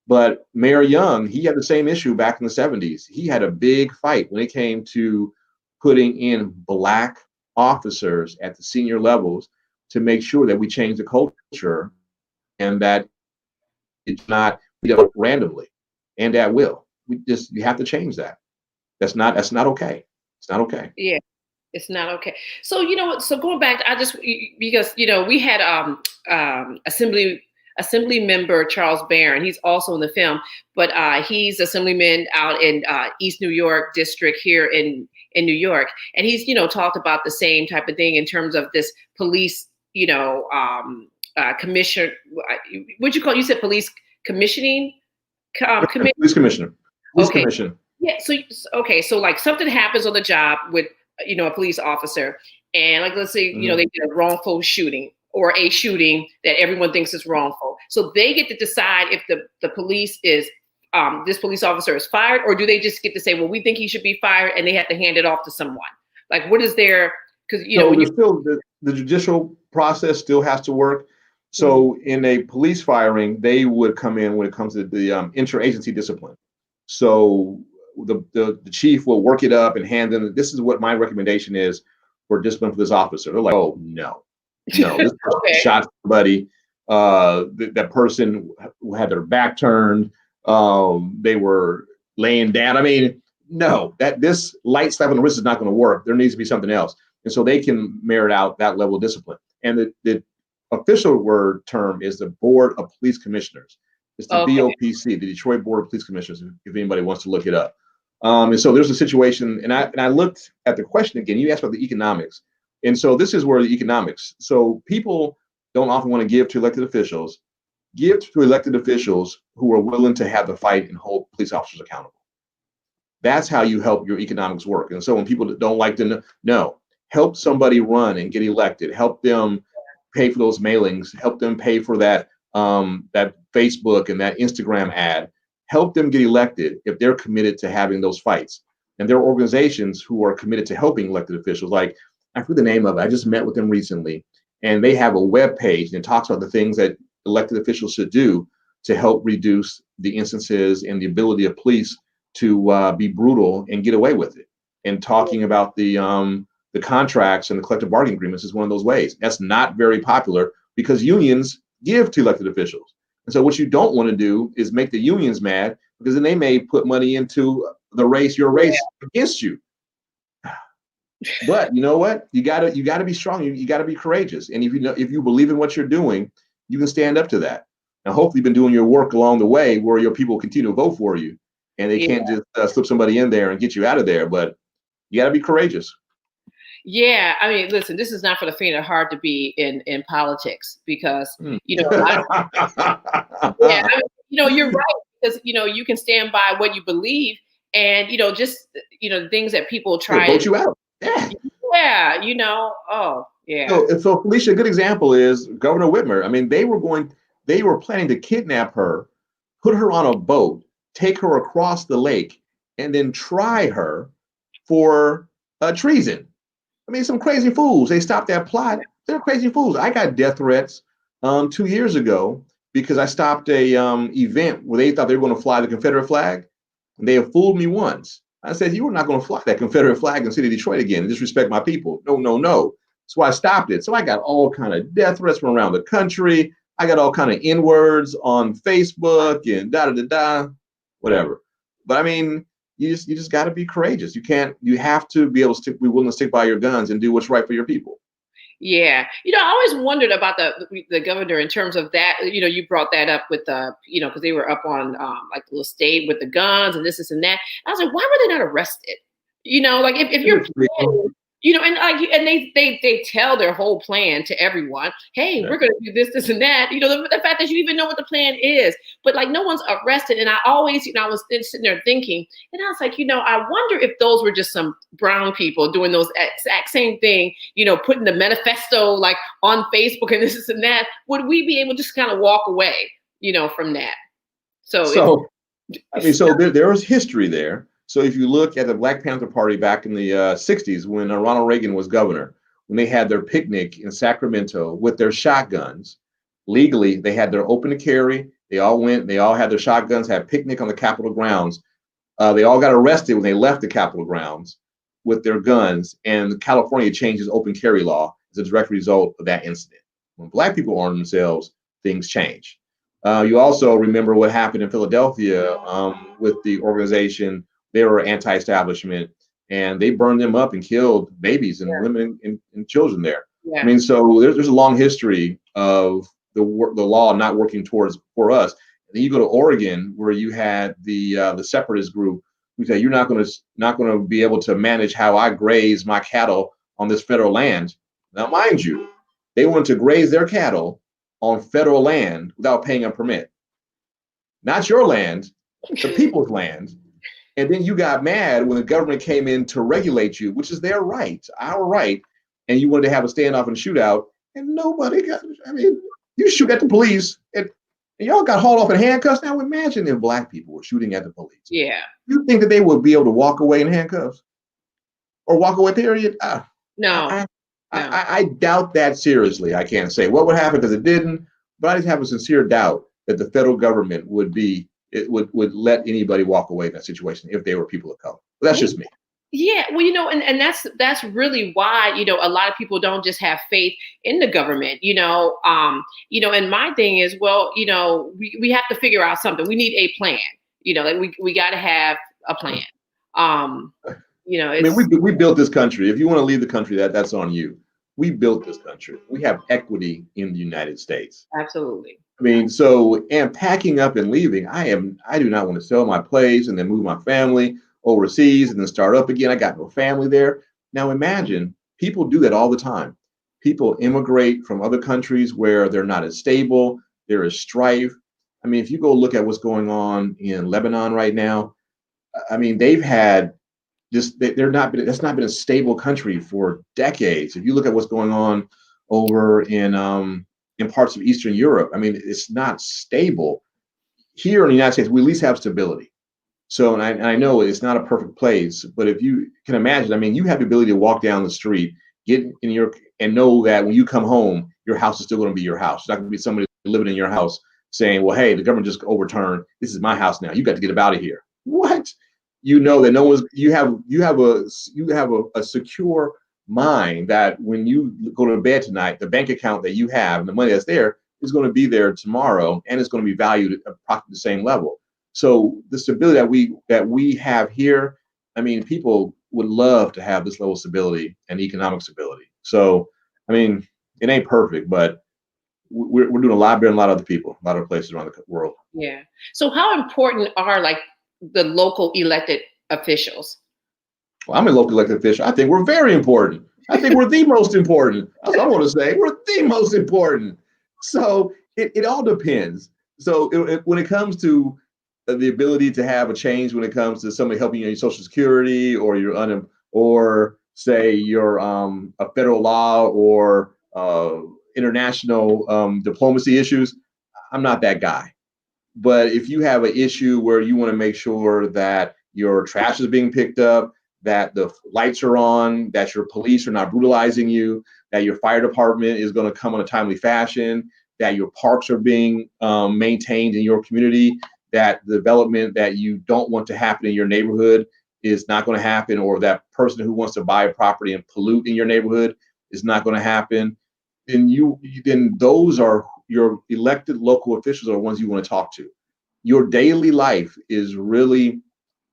But Mayor Young, he had the same issue back in the 70s. He had a big fight when it came to putting in Black officers at the senior levels to make sure that we change the culture and that it's not randomly and at will. You have to change that. That's not okay. It's not okay. Yeah, it's not okay. So so going back, because we had Assembly member Charles Barron. He's also in the film, but he's Assemblyman out in East New York district here in New York, and he's talked about the same type of thing in terms of this police commission. What'd you call it? You said police commissioning. Police commissioner. Police okay. commission. Yeah. So like something happens on the job with a police officer, and like let's say they did a wrongful shooting or a shooting that everyone thinks is wrongful. So they get to decide if the police is this police officer is fired, or do they just get to say, well, we think he should be fired, and they have to hand it off to someone? Like, what is their? Because the judicial process still has to work. So in a police firing, they would come in when it comes to the interagency discipline. So the chief will work it up and hand them. This is what my recommendation is for discipline for this officer. They're like, oh no, this person shot somebody. That person who had their back turned. They were laying down. I mean, no, this light slap on the wrist is not going to work. There needs to be something else. And so they can merit out that level of discipline. And the official word term is the Board of Police Commissioners. It's the BOPC, the Detroit Board of Police Commissioners, if anybody wants to look it up. And so there's a situation, and I looked at the question again. You asked about the economics. And so this is where the economics. So people don't often want to give to elected officials. Give to elected officials who are willing to have the fight and hold police officers accountable. That's how you help your economics work. And so when people don't like to know, help somebody run and get elected. Help them pay for those mailings. Help them pay for that that Facebook and that Instagram ad. Help them get elected if they're committed to having those fights. And there are organizations who are committed to helping elected officials. Like, I forget the name of it. I just met with them recently, and they have a web page and it talks about the things that elected officials should do to help reduce the instances and the ability of police to be brutal and get away with it. And talking about the contracts and the collective bargaining agreements is one of those ways. That's not very popular because unions give to elected officials. And so what you don't want to do is make the unions mad, because then they may put money into your race against you. But you know what? You gotta be strong. You gotta be courageous. And if you believe in what you're doing, you can stand up to that. Now, hopefully, you've been doing your work along the way where your people continue to vote for you, and they Yeah. can't just slip somebody in there and get you out of there. But you gotta be courageous. Yeah, I mean, listen, this is not for the faint of heart to be in politics because Mm. yeah, I mean, you're right because you can stand by what you believe, and just the things that people They'll try vote to you out. Yeah. yeah, oh yeah, So Felicia, a good example is Governor Whitmer. I mean, they were planning to kidnap her, put her on a boat, take her across the lake, and then try her for treason. I mean, some crazy fools. They stopped that plot. They're crazy fools. I got death threats 2 years ago because I stopped a event where they thought they were going to fly the Confederate flag, and they have fooled me once. I said, "You are not going to fly that Confederate flag in the city of Detroit again and disrespect my people." No, no, no. So I stopped it. So I got all kind of death threats from around the country. I got all kind of N-words on Facebook and da da da da, whatever. But I mean, you just got to be courageous. You have to be able to be willing to stick by your guns and do what's right for your people. yeah. I always wondered about the governor in terms of that. You brought that up with because they were up on like the little state with the guns and this and that. I was like, why were they not arrested? Like if you're planning, and like and they tell their whole plan to everyone. Hey, Yeah. we're going to do this and that. The fact that you even know what the plan is, but like no one's arrested. And I always, I was sitting there thinking, and I was like, I wonder if those were just some brown people doing those exact same thing. Putting the manifesto like on Facebook and this and that. Would we be able to just kind of walk away, from that? So I mean, so there was history there. So if you look at the Black Panther Party back in the 60s when Ronald Reagan was governor, when they had their picnic in Sacramento with their shotguns, legally, they had their open to carry. They all had their shotguns, had a picnic on the Capitol grounds. They all got arrested when they left the Capitol grounds with their guns. And California changed its open carry law as a direct result of that incident. When Black people arm themselves, things change. You also remember what happened in Philadelphia with the organization. They were anti-establishment, and they burned them up and killed babies and women and children there. Yeah. I mean, so there's a long history of the law not working for us. And then you go to Oregon, where you had the separatist group who say you're not going to be able to manage how I graze my cattle on this federal land. Now, mind you, they want to graze their cattle on federal land without paying a permit. Not your land, the people's land. And then you got mad when the government came in to regulate you, which is their right, our right, and you wanted to have a standoff and shootout, and nobody got, I mean, you shoot at the police, and y'all got hauled off in handcuffs. Now imagine if Black people were shooting at the police. Yeah. You think that they would be able to walk away in handcuffs? Or walk away, period? No. I doubt that seriously. I can't say what would happen because it didn't, but I just have a sincere doubt that the federal government would let anybody walk away in that situation if they were people of color. But that's just me. Yeah, well, and that's really why a lot of people don't just have faith in the government. And my thing is, well, we have to figure out something. We need a plan. Like we got to have a plan. I mean, we built this country. If you want to leave the country, that's on you. We built this country. We have equity in the United States. Absolutely. I mean, and packing up and leaving, I do not want to sell my place and then move my family overseas and then start up again. I got no family there. Now imagine people do that all the time. People immigrate from other countries where they're not as stable. There is strife. I mean, if you go look at what's going on in Lebanon right now, I mean, they've had that's not been a stable country for decades. If you look at what's going on over in parts of Eastern Europe, I mean, it's not stable. Here in the United States, we at least have stability. So, and I know it's not a perfect place, but if you can imagine, I mean, you have the ability to walk down the street, and know that when you come home, your house is still going to be your house. It's not going to be somebody living in your house saying, well, hey, the government just overturned. This is my house now. You got to get up out of here. What? You know that no one's. You have a secure mind that when you go to bed tonight, the bank account that you have and the money that's there is going to be there tomorrow, and it's going to be valued at approximately the same level. So the stability that we have here, I mean, people would love to have this level of stability and economic stability. So, I mean, it ain't perfect, but we're doing a lot better than a lot of other people, a lot of places around the world. Yeah. So how important are like the local elected officials? Well, I'm a local elected official. I think we're very important. I think we're the most important. That's what I want to say. We're the most important. So it all depends. So when it comes to the ability to have a change, when it comes to somebody helping you in your Social Security or your or say your a federal law or international diplomacy issues, I'm not that guy. But if you have an issue where you want to make sure that your trash is being picked up, that the lights are on, that your police are not brutalizing you, that your fire department is going to come in a timely fashion, that your parks are being maintained in your community, that the development that you don't want to happen in your neighborhood is not going to happen, or that person who wants to buy a property and pollute in your neighborhood is not going to happen, then those are your elected local officials are the ones you want to talk to. Your daily life is really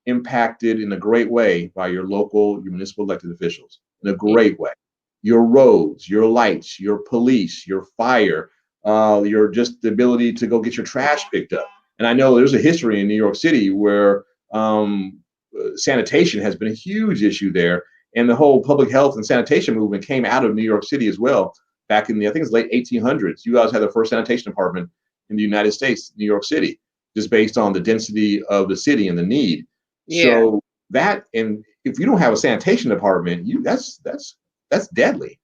impacted in a great way by your municipal elected officials in a great way. Your roads, your lights, your police, your fire, your just the ability to go get your trash picked up. And I know there's a history in New York City where sanitation has been a huge issue there. And the whole public health and sanitation movement came out of New York City as well. Back in I think it's late 1800s, you guys had the first sanitation department in the United States, New York City, just based on the density of the city and the need. Yeah. So and if you don't have a sanitation department, that's deadly.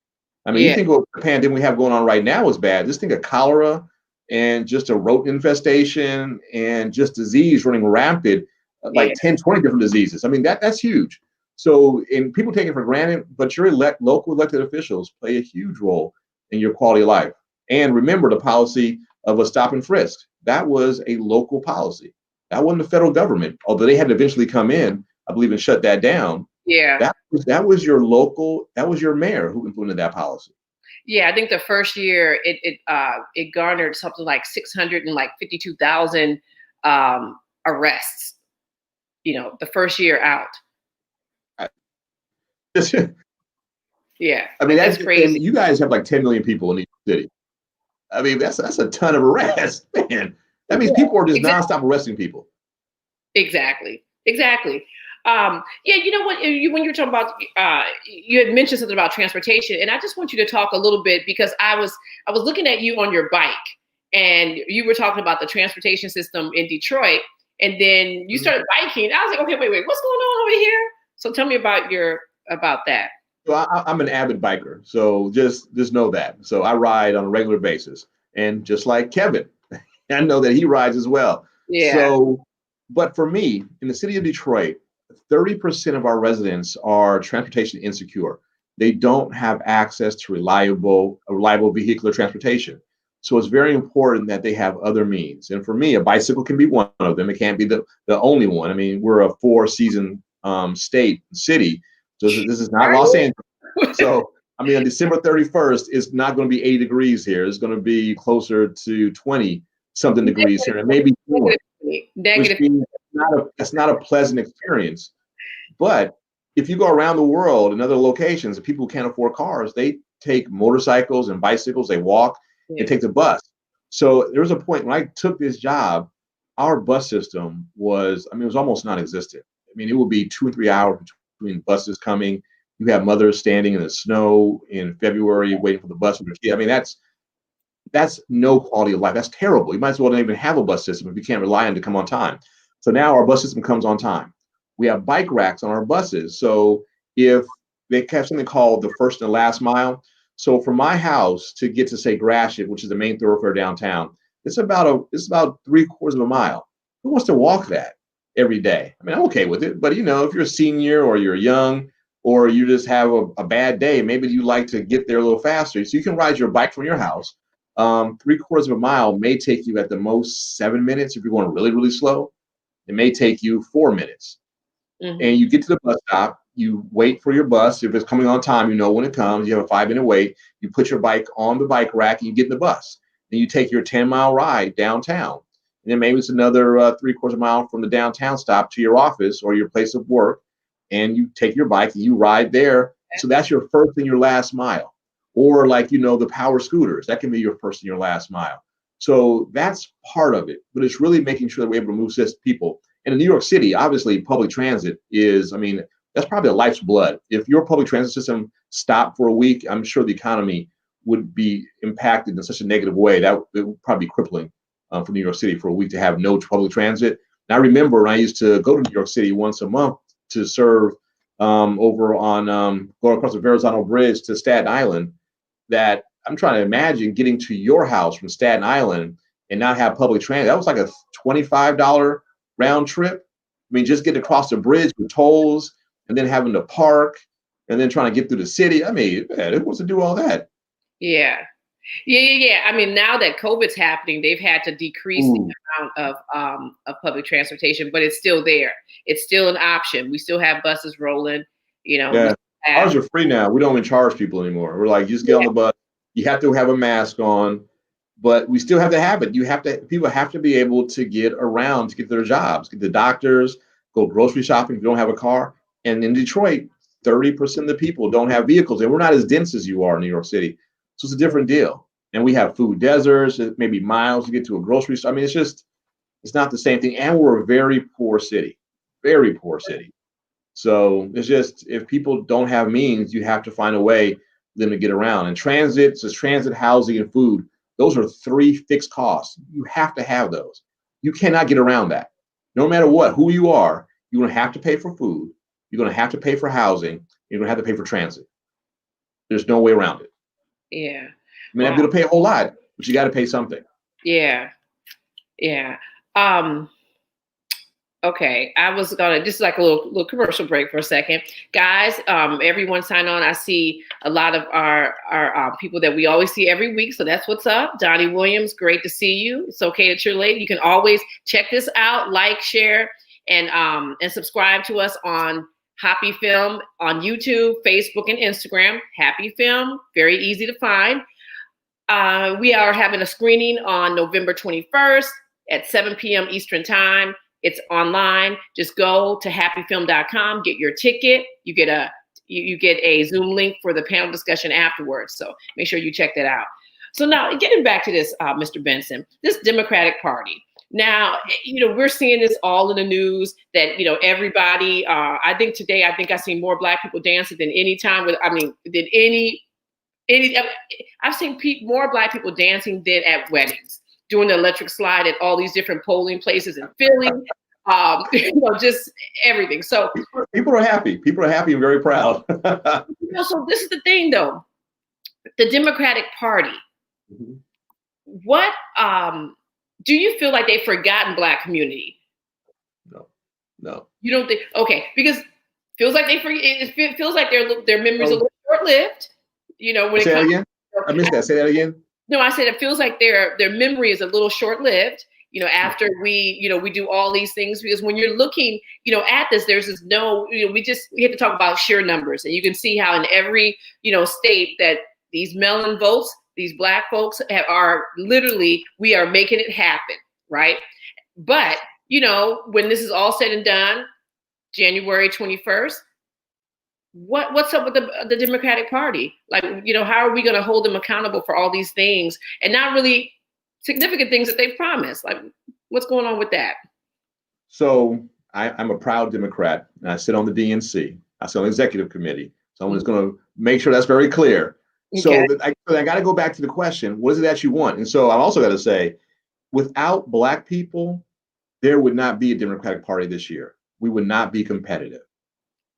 I mean, you think of the pandemic we have going on right now is bad. Just think of cholera and just a rodent infestation and just disease running rampant, like 10, 20 different diseases. I mean, that's huge. So, and people take it for granted, but your local elected officials play a huge role in your quality of life. And remember the policy of a stop and frisk. That was a local policy. That wasn't the federal government, although they had to eventually come in, I believe, and shut that down. Yeah. That was your mayor who implemented that policy. Yeah, I think the first year it garnered something like 652,000 arrests. The first year out. Yeah, I mean that's crazy. And you guys have like 10 million people in New York City. I mean, that's a ton of arrests, man. That means people are just nonstop arresting people. Exactly. Yeah, you know what? When you were talking about, you had mentioned something about transportation, and I just want you to talk a little bit because I was looking at you on your bike, and you were talking about the transportation system in Detroit, and then you started biking. I was like, okay, wait, what's going on over here? So tell me about that. So I'm an avid biker, so just know that. So I ride on a regular basis, and just like Kevin, I know that he rides as well. Yeah. So, but for me, in the city of Detroit, 30% of our residents are transportation insecure. They don't have access to reliable vehicular transportation. So it's very important that they have other means. And for me, a bicycle can be one of them. It can't be the only one. I mean, we're a 4-season city. So this is not Los Angeles. So, I mean, on December 31st, it's not going to be 80 degrees here. It's going to be closer to 20 something degrees here, and maybe more. Negative. It's not a pleasant experience. But if you go around the world in other locations, people who can't afford cars, they take motorcycles and bicycles, they walk, and take the bus. So there was a point when I took this job, our bus system was almost non-existent. I mean, it would be 2 and 3 hours between buses coming. You have mothers standing in the snow in February waiting for the bus with their kid. I mean, that's no quality of life. That's terrible. You might as well not even have a bus system if you can't rely on it to come on time. So now our bus system comes on time. We have bike racks on our buses. So if they have something called the first and last mile. So from my house to get to, say, Gratiot, which is the main thoroughfare downtown, it's about 3/4 of a mile. Who wants to walk that every day? I mean, I'm okay with it. But, if you're a senior or you're young or you just have a bad day, maybe you like to get there a little faster. So you can ride your bike from your house. 3/4 of a mile may take you at the most 7 minutes if you're going really, really slow. It may take you 4 minutes. Mm-hmm. And you get to the bus stop, you wait for your bus. If it's coming on time, when it comes. You have a 5-minute wait. You put your bike on the bike rack and you get in the bus. Then you take your 10-mile ride downtown. And then maybe it's another 3/4 mile from the downtown stop to your office or your place of work. and you take your bike and you ride there. So that's your first and your last mile. Or like, the power scooters, that can be your first and your last mile. So that's part of it, but it's really making sure that we're able to move people. And in New York City, obviously public transit is, that's probably a life's blood. If your public transit system stopped for a week, I'm sure the economy would be impacted in such a negative way that it would probably be crippling for New York City for a week to have no public transit. And I remember when I used to go to New York City once a month to serve over on going across the Verrazano Bridge to Staten Island, that I'm trying to imagine getting to your house from Staten Island and not have public transit. That was like a $25 round trip. Just getting across the bridge with tolls and then having to park and then trying to get through the city. Man, who wants to do all that? Yeah. Now that COVID's happening, they've had to decrease the amount of public transportation, but it's still there. It's still an option. We still have buses rolling, Yeah. Ours are free now. We don't even charge people anymore. We're like, just get on the bus. You have to have a mask on, but we still have to have it. People have to be able to get around to get their jobs, get to doctors, go grocery shopping if you don't have a car. And in Detroit, 30% of the people don't have vehicles, and we're not as dense as you are in New York City. So it's a different deal. And we have food deserts, maybe miles to get to a grocery store. It's not the same thing. And we're a very poor city, very poor city. So it's just, if people don't have means, you have to find a way for them to get around. And transit, housing, and food, those are 3 fixed costs. You have to have those. You cannot get around that. No matter who you are, you're going to have to pay for food. You're going to have to pay for housing. You're going to have to pay for transit. There's no way around it. Yeah. I'm going to pay a whole lot, but you got to pay something. Yeah. Okay, I was gonna, this is like a little commercial break for a second. Guys, everyone sign on. I see a lot of our people that we always see every week, so that's what's up. Donnie Williams, great to see you. It's okay that you're late. You can always check this out, like, share, and subscribe to us on HAPI Film on YouTube, Facebook, and Instagram. HAPI Film, very easy to find. We are having a screening on November 21st at 7 p.m. Eastern Time. It's online. Just go to hapifilm.com, get your ticket. You get a Zoom link for the panel discussion afterwards. So make sure you check that out. So now getting back to this, Mr. Benson, this Democratic Party. Now, we're seeing this all in the news that, everybody, I think today, I've seen more Black people dancing than any time I've seen more Black people dancing than at weddings, doing the electric slide at all these different polling places in Philly, just everything. So people are happy. People are happy and very proud. So this is the thing, though. The Democratic Party. Mm-hmm. What do you feel like they've forgotten Black community? No. You don't think? Okay, because it feels like it feels like their memories are a little short-lived. When say that again. I missed that. Say that again. No, I said it feels like their memory is a little short-lived, after we do all these things, because when you're looking, at this, there's this we have to talk about sheer numbers, and you can see how in every, state that these melon votes, these Black folks are literally, we are making it happen, right? But, when this is all said and done, January 21st, what's up with the Democratic Party? Like, how are we going to hold them accountable for all these things and not really significant things that they've promised? Like, what's going on with that? So I'm a proud Democrat, and I sit on the DNC. I sit on the executive committee. So I'm just going to make sure that's very clear. Okay. So I got to go back to the question, what is it that you want? And so I've also got to say, without Black people, there would not be a Democratic Party this year. We would not be competitive.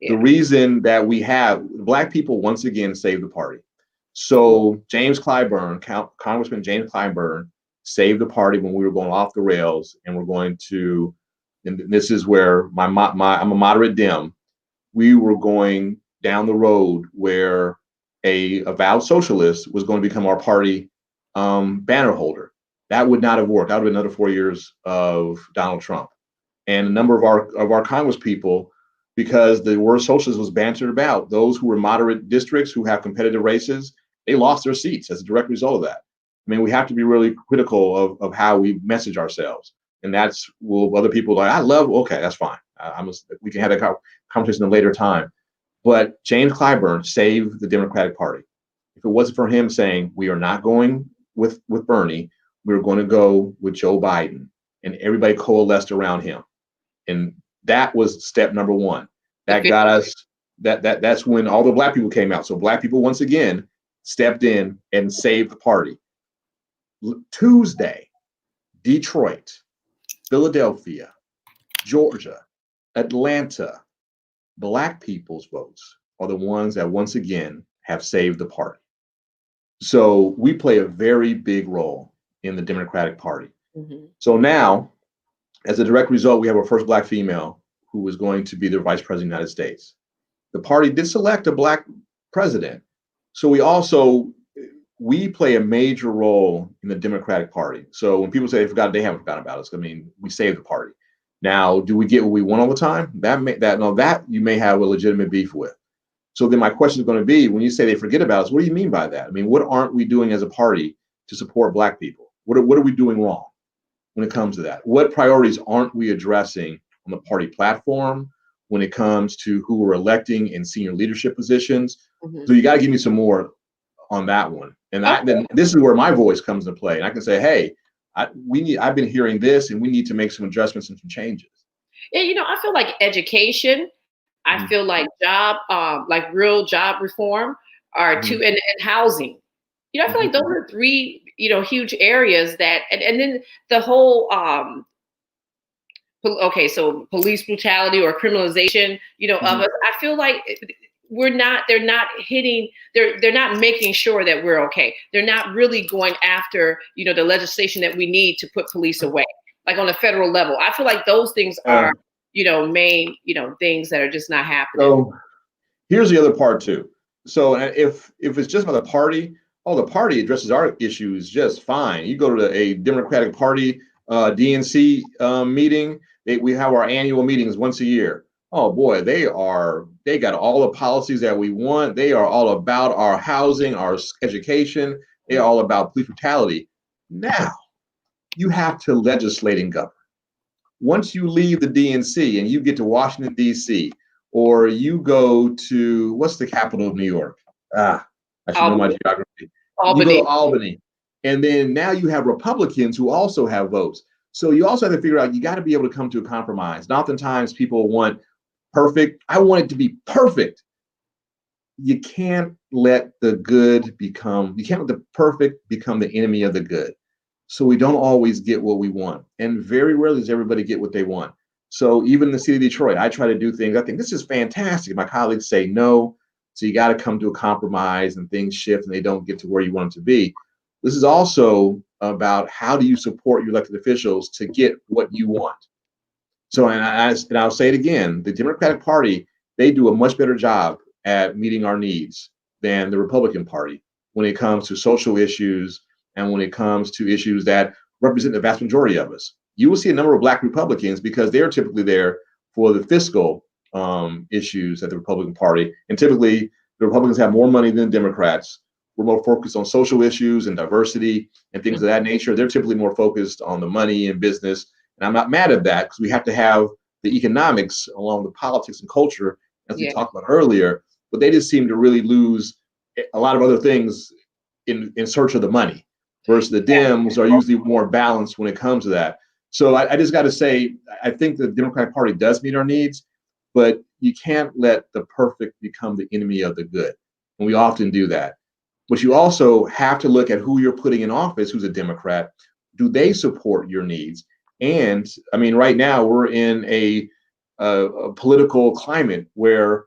Yeah. The reason that we have Black people once again saved the party. So James Clyburn, Congressman James Clyburn, saved the party when we were going off the rails, and we're going to, and this is where I'm a moderate Dem. We were going down the road where a avowed socialist was going to become our party banner holder. That would not have worked. That would have been another 4 years of Donald Trump. And a number of our Congress people, because the word socialist was bantered about, those who were moderate districts who have competitive races, they lost their seats as a direct result of that. I mean, we have to be really critical of how we message ourselves. And that's, well, other people are like, okay, that's fine. We can have that conversation at a later time. But James Clyburn saved the Democratic Party. If it wasn't for him saying, we are not going with Bernie, we were going to go with Joe Biden, and everybody coalesced around him. And that was step number one. That got us, that's when all the Black people came out. So Black people, once again, stepped in and saved the party. Tuesday, Detroit, Philadelphia, Georgia, Atlanta, Black people's votes are the ones that once again have saved the party. So we play a very big role in the Democratic Party. Mm-hmm. So now, as a direct result, we have our first Black female who was going to be the Vice President of the United States. The party did select a Black president. So we play a major role in the Democratic Party. So when people say they haven't forgotten about us. I mean, we saved the party. Now, do we get what we want all the time? That you may have a legitimate beef with. So then my question is going to be, when you say they forget about us, what do you mean by that? I mean, what aren't we doing as a party to support Black people? What are we doing wrong when it comes to that? What priorities aren't we addressing on the party platform when it comes to who we're electing in senior leadership positions? Mm-hmm. So you got to give me some more on that one. And then this is where my voice comes into play. And I can say, hey, I've been hearing this, and we need to make some adjustments and some changes. Yeah, I feel like education. I feel like real job reform are two, and housing. I feel like those are three, huge areas that, and then the whole, so police brutality or criminalization, of us. I feel like they're not making sure that we're okay. They're not really going after, the legislation that we need to put police away, like on a federal level. I feel like those things are, main, things that are just not happening. So here's the other part too. So if it's just about the party, the party addresses our issues just fine. You go to a Democratic Party DNC meeting, we have our annual meetings once a year. Oh boy, they got all the policies that we want. They are all about our housing, our education. They're all about police brutality. Now you have to legislate and govern. Once you leave the DNC and you get to Washington, D.C., or you go to, what's the capital of New York? I should know my geography. Albany. You go to Albany. And then now you have Republicans who also have votes. So you also have to figure out, you got to be able to come to a compromise. And oftentimes people want perfect. I want it to be perfect. You can't let the perfect become the enemy of the good. So we don't always get what we want. And very rarely does everybody get what they want. So even in the city of Detroit, I try to do things. I think this is fantastic. My colleagues say no. So you got to come to a compromise, and things shift and they don't get to where you want them to be. This is also about, how do you support your elected officials to get what you want? So, and I'll say it again, the Democratic Party, they do a much better job at meeting our needs than the Republican Party when it comes to social issues and when it comes to issues that represent the vast majority of us. You will see a number of Black Republicans because they're typically there for the fiscal issues at the Republican Party. And typically the Republicans have more money than Democrats. We're more focused on social issues and diversity and things of that nature. They're typically more focused on the money and business. And I'm not mad at that, because we have to have the economics along with politics and culture, as we talked about earlier. But they just seem to really lose a lot of other things in search of the money, versus the Dems are usually more balanced when it comes to that. So I just got to say, I think the Democratic Party does meet our needs, but you can't let the perfect become the enemy of the good. And we often do that. But you also have to look at who you're putting in office, who's a Democrat. Do they support your needs? And I mean, right now we're in a political climate where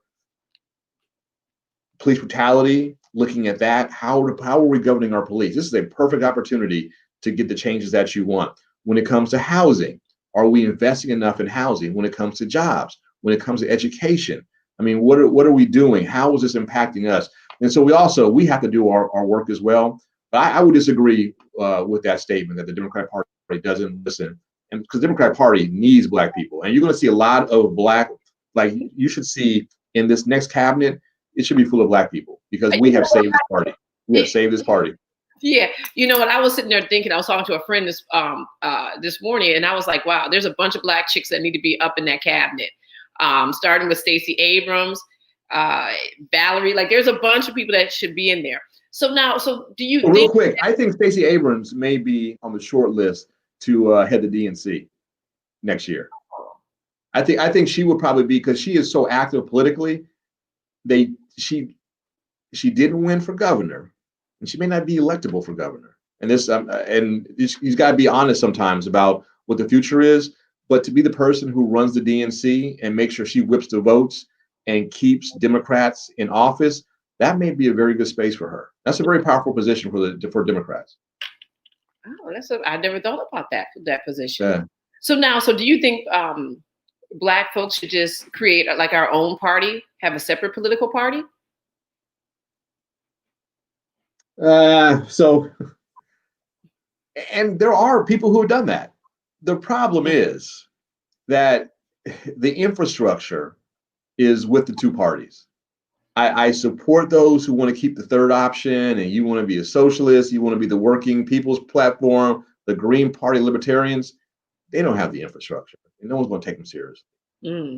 police brutality, looking at that, how are we governing our police? This is a perfect opportunity to get the changes that you want. When it comes to housing, are we investing enough in housing? When it comes to jobs, when it comes to education, I mean, what are we doing? How is this impacting us? And so we have to do our work as well. But I would disagree with that statement that the Democratic Party doesn't listen. And because the Democratic Party needs Black people. And you're going to see a lot of like you should see in this next cabinet, it should be full of Black people, because we have saved this party. We have saved this party. Yeah. You know what? I was sitting there thinking, I was talking to a friend this morning, and I was like, wow, there's a bunch of Black chicks that need to be up in that cabinet. starting with Stacey Abrams, Valerie. Like, there's a bunch of people that should be in there. So now, do you Real think? quick, I think Stacey Abrams may be on the short list to head the DNC next year. I think she would probably be, because she is so active politically. She didn't win for governor, and she may not be electable for governor. And he's got to be honest sometimes about what the future is. But to be the person who runs the DNC and make sure she whips the votes and keeps Democrats in office, that may be a very good space for her. That's a very powerful position for Democrats. Oh, I never thought about that position. Yeah. So do you think Black folks should just create like our own party, have a separate political party? And there are people who have done that. The problem is that the infrastructure is with the two parties. I support those who want to keep the third option, and you want to be a socialist, you want to be the working people's platform, the Green Party libertarians. They don't have the infrastructure, and no one's going to take them seriously.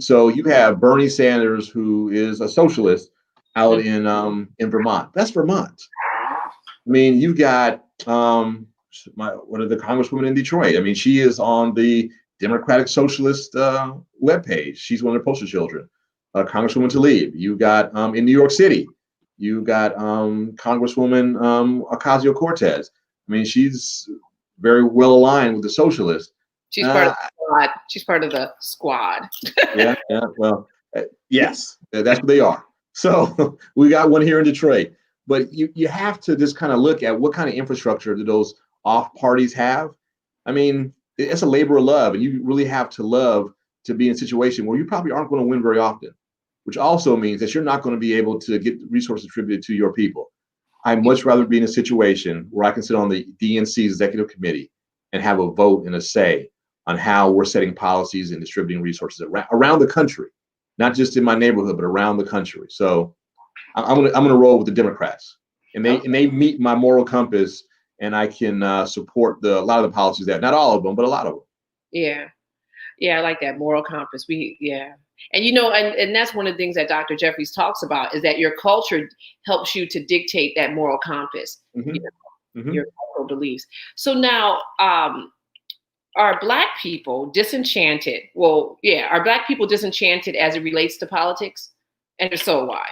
So you have Bernie Sanders, who is a socialist out in Vermont. That's Vermont. I mean, you've got one of the congresswomen in Detroit. I mean, she is on the Democratic Socialist webpage. She's one of the poster children. Congresswoman Tlaib. You got in New York City, you got Congresswoman Ocasio-Cortez. I mean, she's very well aligned with the socialists. She's part of the squad. She's part of the squad. Yeah. Well, yes, that's what they are. So we got one here in Detroit. But you have to just kind of look at what kind of infrastructure do those off parties have. I mean, it's a labor of love, and you really have to love to be in a situation where you probably aren't going to win very often, which also means that you're not going to be able to get resources attributed to your people. I'd much rather be in a situation where I can sit on the DNC executive committee and have a vote and a say on how we're setting policies and distributing resources around the country, not just in my neighborhood, but around the country. So I'm gonna roll with the Democrats, and they meet my moral compass, and I can support a lot of the policies that, not all of them, but a lot of them. Yeah, I like that moral compass. And and that's one of the things that Dr. Jeffries talks about, is that your culture helps you to dictate that moral compass, your cultural beliefs. So now, are Black people disenchanted? Are Black people disenchanted as it relates to politics? And if so, why?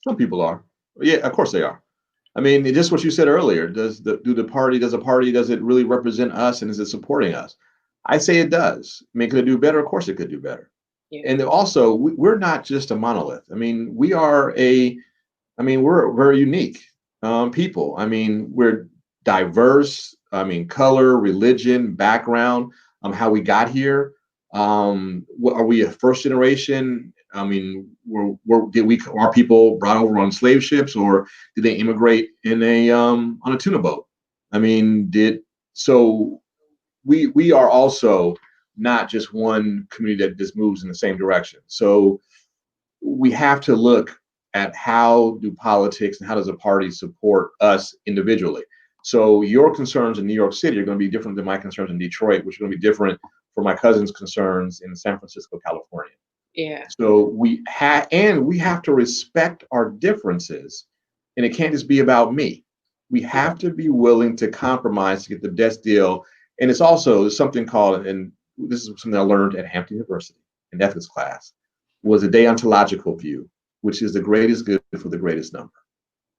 Some people are. Yeah, of course they are. I mean, just what you said earlier. Does a party, does it really represent us, and is it supporting us? I say it does. I mean, could it do better? Of course it could do better. Yeah. And also, we're not just a monolith. I mean, we're very unique people. I mean, we're diverse. I mean, color, religion, background, how we got here. Are we a first generation? I mean, are our people brought over on slave ships, or did they immigrate on a tuna boat? I mean, we are also not just one community that just moves in the same direction. So we have to look at how do politics and how does a party support us individually. So your concerns in New York City are going to be different than my concerns in Detroit, which are going to be different for my cousin's concerns in San Francisco, California. Yeah. So we have to respect our differences, and it can't just be about me. We have to be willing to compromise to get the best deal. And it's also something called, and this is something I learned at Hampton University in ethics class, was a deontological view, which is the greatest good for the greatest number.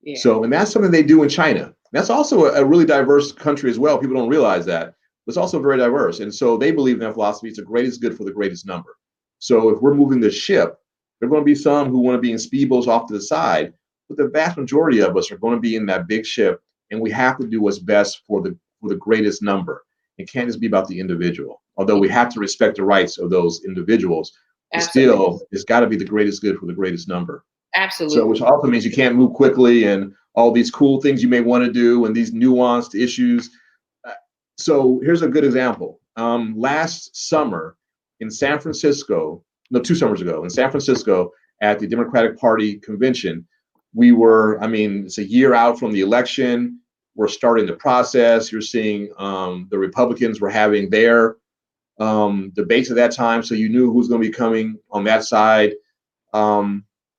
Yeah. So, and that's something they do in China. That's also a really diverse country as well. People don't realize that. It's also very diverse. And so they believe in that philosophy. It's the greatest good for the greatest number. So if we're moving the ship, there are going to be some who want to be in speedboats off to the side, but the vast majority of us are going to be in that big ship, and we have to do what's best for the greatest number. It can't just be about the individual, although we have to respect the rights of those individuals. Still, it's got to be the greatest good for the greatest number. Absolutely. So, which also means you can't move quickly, and all these cool things you may want to do, and these nuanced issues. So here's a good example. Last summer in San Francisco, 2 summers ago, in San Francisco at the Democratic Party convention, it's a year out from the election. We're starting the process. You're seeing the Republicans were having their debates at that time, so you knew who was going to be coming on that side.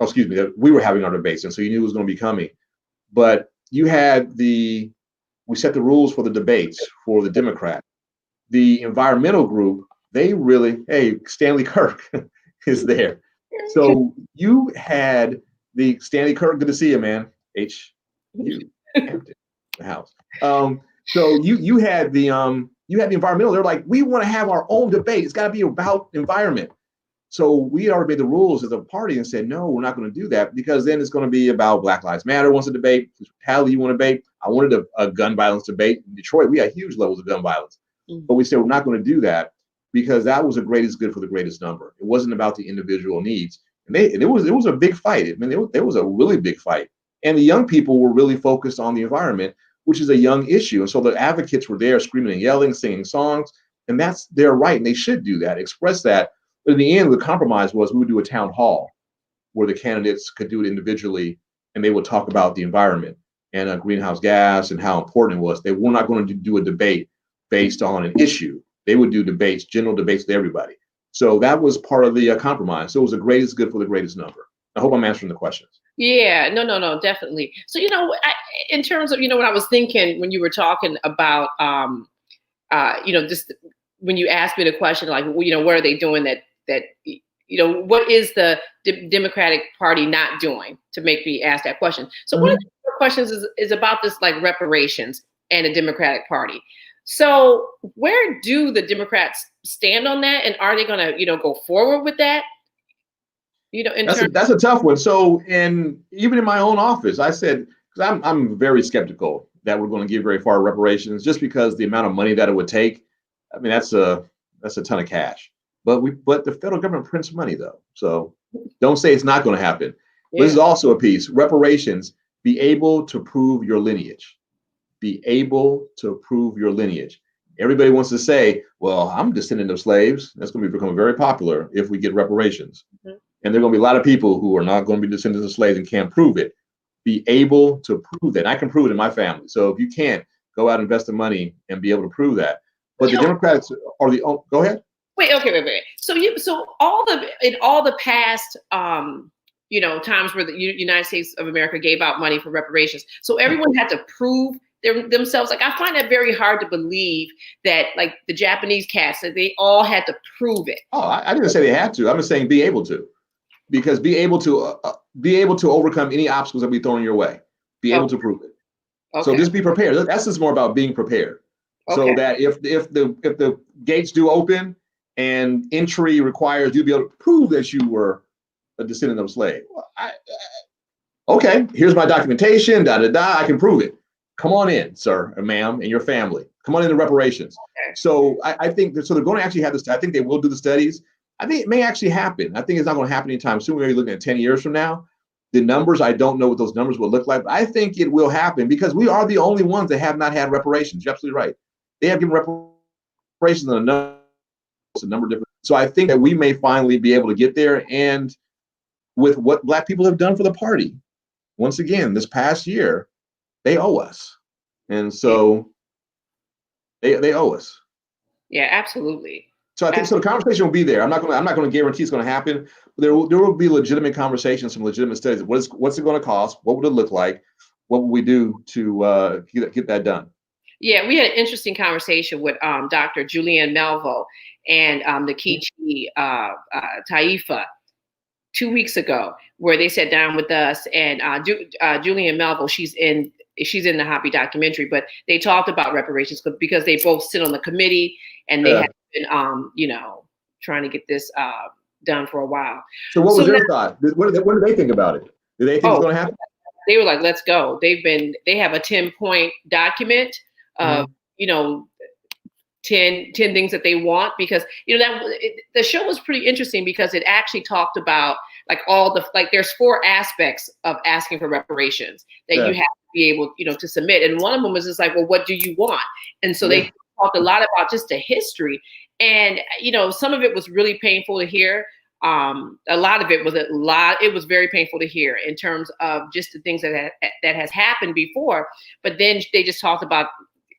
Excuse me, we were having our debates, and so you knew who was going to be coming. But you had we set the rules for the debates for the Democrat. The environmental group, they really, hey, Stanley Kirk is there. So you had the Stanley Kirk, good to see you, man. You Hampton, the house. So you had the environmental. They're like, we want to have our own debate. It's got to be about environment. So we had already made the rules as a party and said, no, we're not going to do that, because then it's going to be about Black Lives Matter wants to debate, brutality you want to debate. I wanted a gun violence debate. In Detroit, we had huge levels of gun violence. But we said we're not going to do that, because that was the greatest good for the greatest number. It wasn't about the individual needs. And it was a big fight. I mean, it was a really big fight. And the young people were really focused on the environment, which is a young issue. And so the advocates were there screaming and yelling, singing songs, and that's their right. And they should do that, express that. But in the end, the compromise was we would do a town hall where the candidates could do it individually, and they would talk about the environment and greenhouse gas and how important it was. They were not going to do a debate based on an issue. They would do debates, general debates with everybody. So that was part of the compromise. So it was the greatest good for the greatest number. I hope I'm answering the questions. Yeah, no, definitely. So, in terms of, what I was thinking when you were talking about, just when you asked me the question, like, what are they doing that, what is the Democratic Party not doing to make me ask that question? So one of the questions is about this, like, reparations and the Democratic Party. So where do the Democrats stand on that? And are they going to, go forward with that? That's a tough one. So, even in my own office, I said, because I'm very skeptical that we're going to get very far reparations, just because the amount of money that it would take. I mean, that's a ton of cash. But the federal government prints money, though. So don't say it's not going to happen. Yeah. This is also a piece. Reparations, be able to prove your lineage. Be able to prove your lineage. Everybody wants to say, well, I'm a descendant of slaves. That's going to become very popular if we get reparations. Mm-hmm. And there are going to be a lot of people who are not going to be descendants of slaves and can't prove it. Be able to prove that. And I can prove it in my family. So if you can't, go out and invest the money and be able to prove that. But the Democrats are go ahead. Wait. So in all the past, times where the United States of America gave out money for reparations, so everyone had to prove themselves. Like, I find that very hard to believe that, like, the Japanese cast, that they all had to prove it. Oh, I didn't say they had to. I'm just saying be able to, because be able to overcome any obstacles that we throw in your way. Be able to prove it. Okay. So just be prepared. That's just more about being prepared. Okay. So that if the gates do open and entry requires you to be able to prove that you were a descendant of a slave. Okay, here's my documentation, I can prove it. Come on in, sir or ma'am, and your family. Come on into reparations. Okay. So I think they're going to actually have this. I think they will do the studies. I think it may actually happen. I think it's not going to happen anytime soon. We're maybe looking at 10 years from now. The numbers, I don't know what those numbers will look like, but I think it will happen, because we are the only ones that have not had reparations. You're absolutely right. They have given reparations on a number of different. So I think that we may finally be able to get there. And with what Black people have done for the party, once again, this past year, they owe us. And so they owe us. Yeah, absolutely. So I think so. The conversation will be there. I'm not going to guarantee it's going to happen. But there will be legitimate conversations, some legitimate studies. What's it going to cost? What would it look like? What would we do to get that done? Yeah, we had an interesting conversation with Dr. Julianne Melville and Nkechi Taifa 2 weeks ago, where they sat down with us, and Julianne Melville, she's in the HAPI documentary, but they talked about reparations because they both sit on the committee, and they have been, trying to get this done for a while. So what was their thought? What do they think about it? Do they think it's going to happen? They were like, let's go. They have a 10-point document of, 10 things that they want, because, the show was pretty interesting, because it actually talked about, like, there's 4 aspects of asking for reparations that you have to be able, to submit. And one of them was just like, well, what do you want? And so they talked a lot about just the history. And, some of it was really painful to hear. A lot of it was it was very painful to hear in terms of just the things that has happened before. But then they just talked about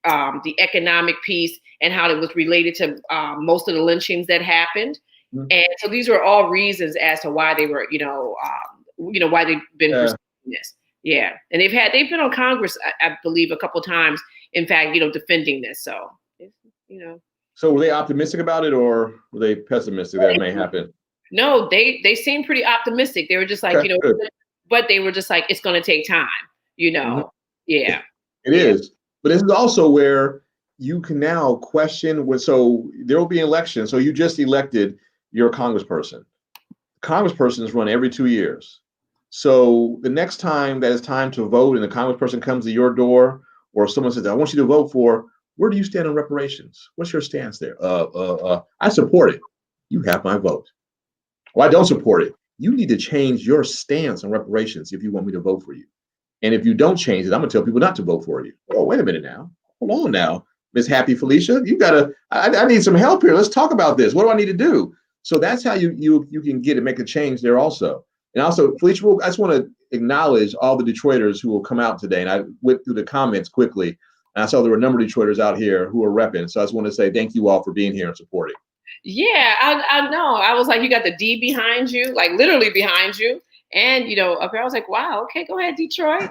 the economic piece and how it was related to most of the lynchings that happened. Mhm. And so these were all reasons as to why they were, why they've been pursuing this. Yeah, and they've been on Congress, I believe, a couple of times. In fact, defending this. So, So were they optimistic about it, or were they pessimistic that it may happen? No, they seemed pretty optimistic. They were just like, Okay, good. but they were just like, it's going to take time. Mhm. Yeah. It is. But this is also where you can now question so there will be an election. So you just elected your congressperson. Congresspersons run every 2 years. So the next time that it's time to vote and the congressperson comes to your door, or someone says, I want you to vote for, where do you stand on reparations? What's your stance there? I support it. You have my vote. Well, I don't support it. You need to change your stance on reparations if you want me to vote for you. And if you don't change it, I'm gonna tell people not to vote for you. Oh, wait a minute now. Hold on now, Miss Happy Felicia. I need some help here. Let's talk about this. What do I need to do? So that's how you can make a change there also. And also, Felicia, I just want to acknowledge all the Detroiters who will come out today. And I went through the comments quickly, and I saw there were a number of Detroiters out here who are repping. So I just want to say thank you all for being here and supporting. Yeah, I know. I was like, you got the D behind you, like literally behind you. And, up here, I was like, wow, okay, go ahead, Detroit.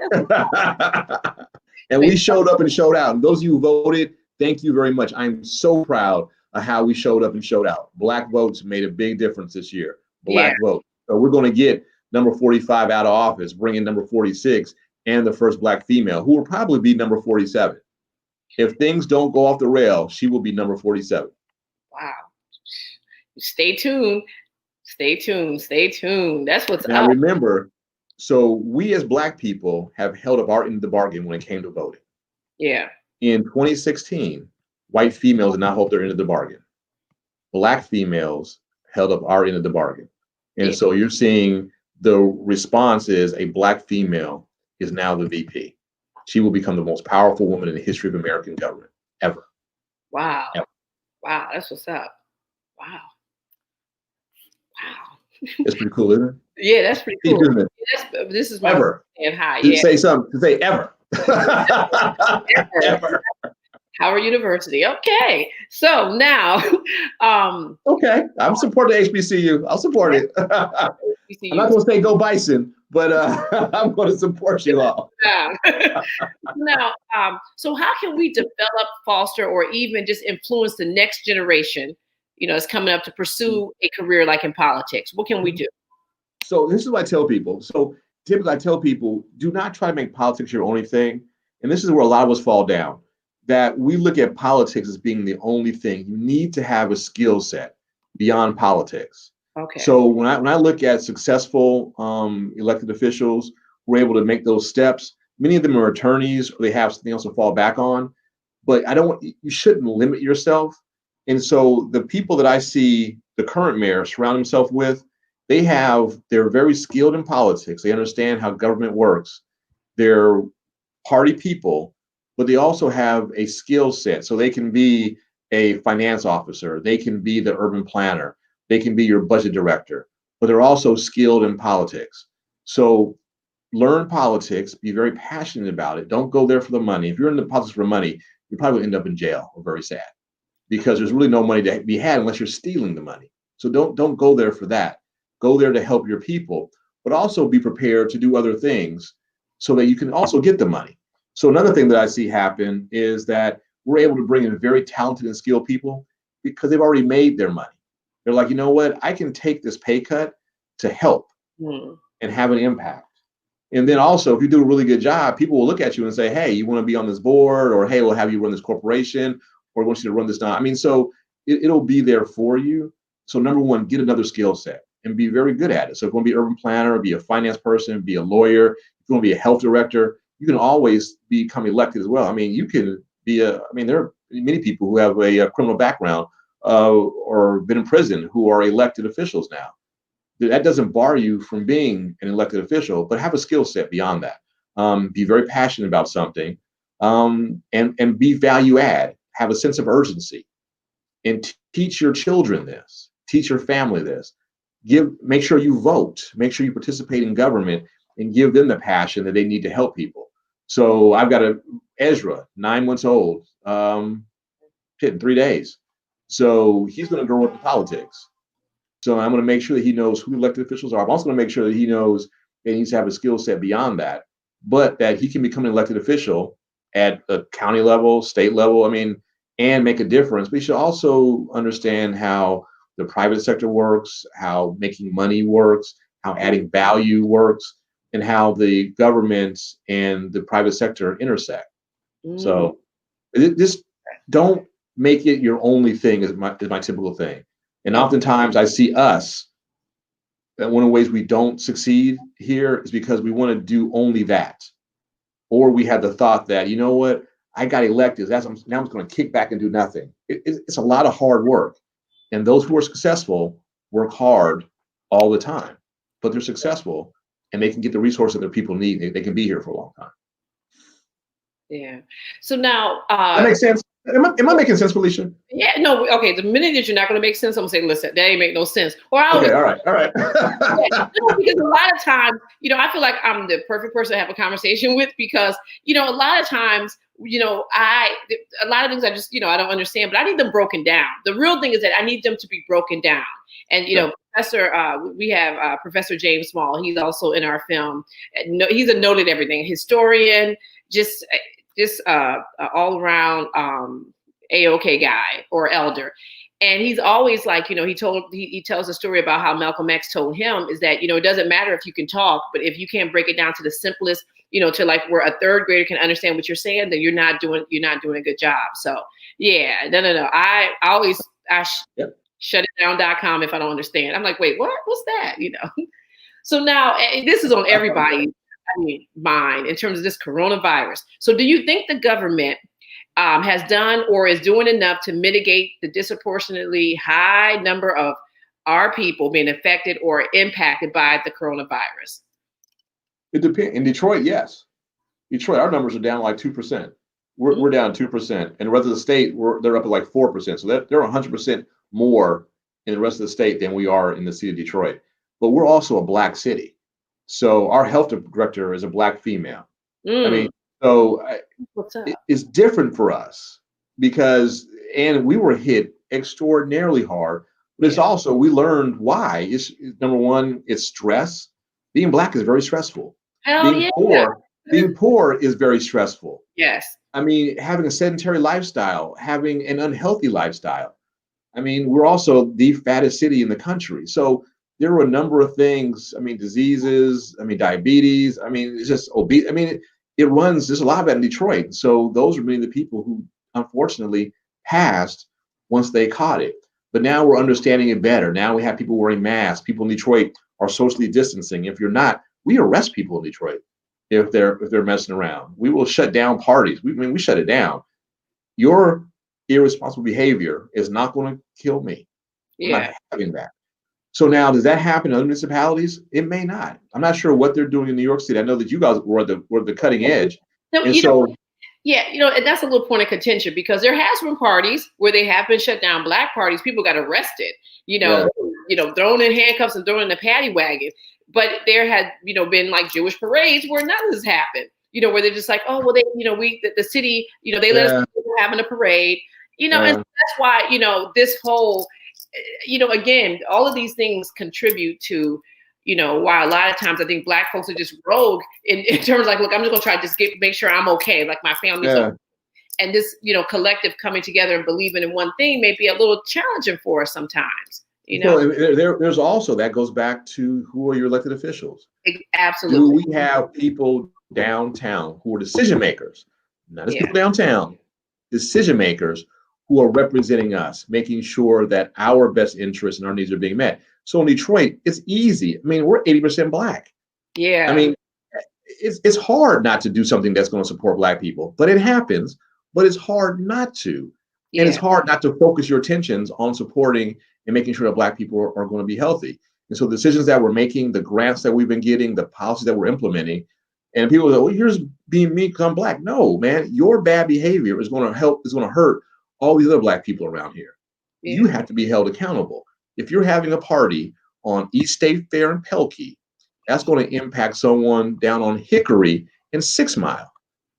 And we showed up and showed out. And those of you who voted, thank you very much. I'm so proud of how we showed up and showed out. Black votes made a big difference this year. Black vote. So we're going to get number 45 out of office, bring in number 46 and the first Black female, who will probably be number 47. If things don't go off the rail, she will be number 47. Wow. Stay tuned. Stay tuned. Stay tuned. That's what's now, up. Remember, so we as Black people have held up our end of the bargain when it came to voting. Yeah. In 2016, white females did not hold their end of the bargain. Black females held up our end of the bargain. And so you're seeing the response is a Black female is now the VP. She will become the most powerful woman in the history of American government ever. Wow. Ever. Wow. That's what's up. Wow. Wow. It's pretty cool, isn't it? Yeah, that's pretty cool. Isn't it? This is my ever. High. Yeah. Say something. To say ever. Ever. Howard University. Okay. So now, okay, I'm supporting HBCU. I'll support it. I'm not going to say go Bison, but I'm going to support you all. Now, so how can we develop, foster, or even just influence the next generation, is coming up to pursue a career like in politics? What can we do? So this is what I tell people. So typically I tell people, do not try to make politics your only thing. And this is where a lot of us fall down, that we look at politics as being the only thing. You need to have a skill set beyond politics. Okay. So when I look at successful elected officials who are able to make those steps, many of them are attorneys, or they have something else to fall back on. But you shouldn't limit yourself. And so the people that I see the current mayor surround himself with, they're very skilled in politics. They understand how government works. They're party people, but they also have a skill set. So they can be a finance officer. They can be the urban planner. They can be your budget director, but they're also skilled in politics. So learn politics, be very passionate about it. Don't go there for the money. If you're in the politics for money, you probably end up in jail, or very sad, because there's really no money to be had unless you're stealing the money. So don't go there for that. Go there to help your people, but also be prepared to do other things so that you can also get the money. So another thing that I see happen is that we're able to bring in very talented and skilled people because they've already made their money. They're like, you know what? I can take this pay cut to help and have an impact. And then also, if you do a really good job, people will look at you and say, hey, you want to be on this board, or hey, we'll have you run this corporation, or we want you to run this down. I mean, so it'll be there for you. So number one, get another skill set and be very good at it. So if you want to be an urban planner, be a finance person, be a lawyer, if you want to be a health director, you can always become elected as well. I mean, you can be there are many people who have a criminal background or been in prison who are elected officials now. That doesn't bar you from being an elected official, but have a skill set beyond that. Be very passionate about something, and be value add. Have a sense of urgency, and teach your children this. Teach your family this. Make sure you vote. Make sure you participate in government, and give them the passion that they need to help people. So I've got Ezra, 9 months old. in 3 days. So he's going to grow up in politics. So I'm going to make sure that he knows who elected officials are. I'm also going to make sure that he knows that he needs to have a skill set beyond that, but that he can become an elected official at a county level, state level, and make a difference. But he should also understand how the private sector works, how making money works, how adding value works, and how the government and the private sector intersect. So just don't make it your only thing is my typical thing. And oftentimes I see us, that one of the ways we don't succeed here is because we want to do only that. Or we have the thought that, you know what, I got elected, now I'm just going to kick back and do nothing. It's a lot of hard work. And those who are successful work hard all the time, but they're successful and they can get the resources that their people need. They can be here for a long time. Yeah. So now, that makes sense. Am I making sense, Felicia? Yeah. No. Okay. The minute that you're not going to make sense, I'm gonna say, listen, that ain't make no sense. Or okay. All right. Yeah, because a lot of times, I feel like I'm the perfect person to have a conversation with because, a lot of times, a lot of things I just, I don't understand, but I need them broken down. The real thing is that I need them to be broken down. And, we have Professor James Small. He's also in our film. He's a noted everything historian, just all around A-OK guy or elder. And he's always like, he tells a story about how Malcolm X told him is that, it doesn't matter if you can talk, but if you can't break it down to the simplest, to like where a third grader can understand what you're saying, then you're not doing a good job. So yeah, no. I always shutitdown.com if I don't understand. I'm like, wait, what's that? So now this is on everybody's mind in terms of this coronavirus. So do you think the government has done or is doing enough to mitigate the disproportionately high number of our people being affected or impacted by the coronavirus? It depends. In Detroit, yes. Detroit, our numbers are down like 2%. We're down 2%. And the rest of the state, they're up at like 4%. So they're 100% more in the rest of the state than we are in the city of Detroit. But we're also a Black city. So our health director is a Black female. So it's different for us and we were hit extraordinarily hard, but it's also, we learned why. It's number one, it's stress. Being Black is very stressful. Being poor is very stressful. Yes. Having a sedentary lifestyle, having an unhealthy lifestyle. We're also the fattest city in the country. So there were a number of things, diseases, diabetes, it's just obese. There's a lot of that in Detroit. So those are many of the people who unfortunately passed once they caught it. But now we're understanding it better. Now we have people wearing masks. People in Detroit are socially distancing. If you're not, we arrest people in Detroit if they're messing around. We will shut down parties. We shut it down. Your irresponsible behavior is not going to kill me. I'm not having that. So now, does that happen in other municipalities? It may not. I'm not sure what they're doing in New York City. I know that you guys were at the cutting edge. And that's a little point of contention because there has been parties where they have been shut down. Black parties, people got arrested, thrown in handcuffs and thrown in the paddy wagon. But there had, been like Jewish parades where none of this happened. Where they're just like, oh well, the city, they let us having a parade, and that's why, this whole. Again, all of these things contribute to, why a lot of times I think Black folks are just rogue in terms of like, look, I'm just gonna try to make sure I'm okay, like my family's okay. And this, collective coming together and believing in one thing may be a little challenging for us sometimes. Well, there's also that goes back to who are your elected officials? Absolutely. Do we have people downtown who are decision makers, not just people downtown, decision makers who are representing us, making sure that our best interests and our needs are being met. So in Detroit, it's easy. We're 80% Black. Yeah. It's hard not to do something that's going to support Black people, but it happens. But it's hard not to. And it's hard not to focus your attentions on supporting and making sure that Black people are going to be healthy. And so the decisions that we're making, the grants that we've been getting, the policies that we're implementing, and people go, well, you're just being me because I'm Black. No, man, your bad behavior is going to hurt all these other Black people around here. You have to be held accountable. If you're having a party on East State Fair in Pelkey, that's going to impact someone down on Hickory and 6 Mile.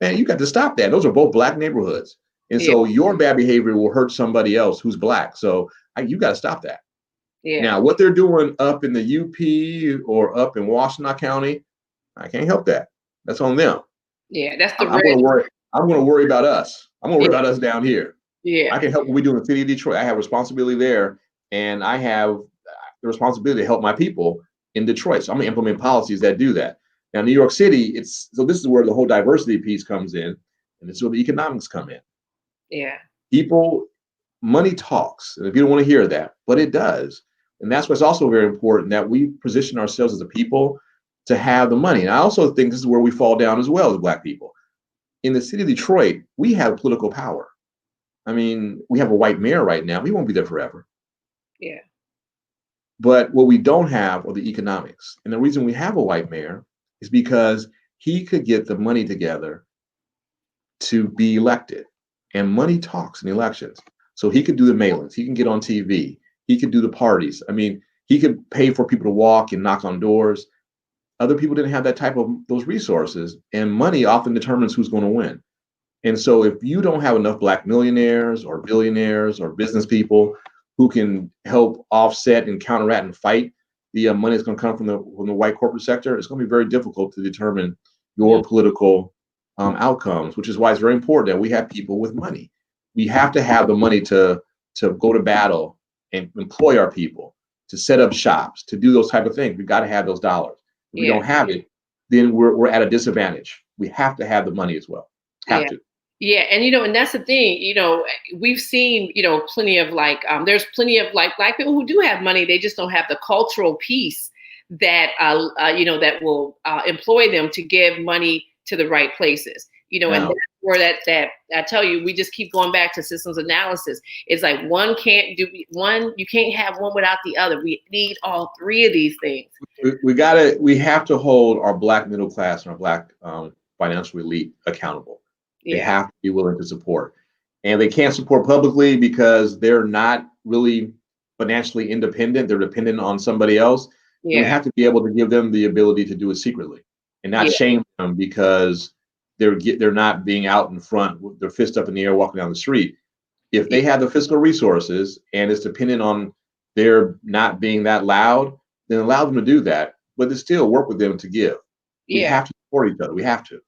Man, you got to stop that. Those are both Black neighborhoods. And so your bad behavior will hurt somebody else who's Black. So you got to stop that. Yeah. Now, what they're doing up in the UP or up in Washtenaw County, I can't help that. That's on them. Yeah, that's the I'm going to worry about us. I'm going to worry about us down here. Yeah. I can help what we do in the city of Detroit. I have responsibility there, and I have the responsibility to help my people in Detroit. So I'm going to implement policies that do that. Now, New York City, this is where the whole diversity piece comes in, and this is where the economics come in. Yeah. Money talks, and if you don't want to hear that, but it does. And that's why it's also very important that we position ourselves as a people to have the money. And I also think this is where we fall down as well as Black people. In the city of Detroit, we have political power. I mean, we have a white mayor right now. We won't be there forever. Yeah. But what we don't have are the economics. And the reason we have a white mayor is because he could get the money together to be elected. And money talks in elections. So he could do the mailings. He can get on TV. He could do the parties. I mean, he could pay for people to walk and knock on doors. Other people didn't have that type of those resources. And money often determines who's going to win. And so if you don't have enough Black millionaires or billionaires or business people who can help offset and counteract and fight the money that's going to come from the white corporate sector, it's going to be very difficult to determine your political outcomes, which is why it's very important that we have people with money. We have to have the money to go to battle and employ our people, to set up shops, to do those type of things. We got to have those dollars. If we don't have it, then we're at a disadvantage. We have to have the money as well. Have to. Yeah, and and that's the thing. We've seen plenty of there's plenty of Black people who do have money. They just don't have the cultural piece that that will employ them to give money to the right places. And that's where that I tell you, we just keep going back to systems analysis. It's like you can't have one without the other. We need all three of these things. We have to hold our Black middle class and our Black financial elite accountable. They have to be willing to support. And they can't support publicly because they're not really financially independent. They're dependent on somebody else. Yeah. We have to be able to give them the ability to do it secretly and not shame them because they're not being out in front with their fist up in the air walking down the street. If they have the fiscal resources and it's dependent on their not being that loud, then allow them to do that, but to still work with them to give. We have to support each other. We have to.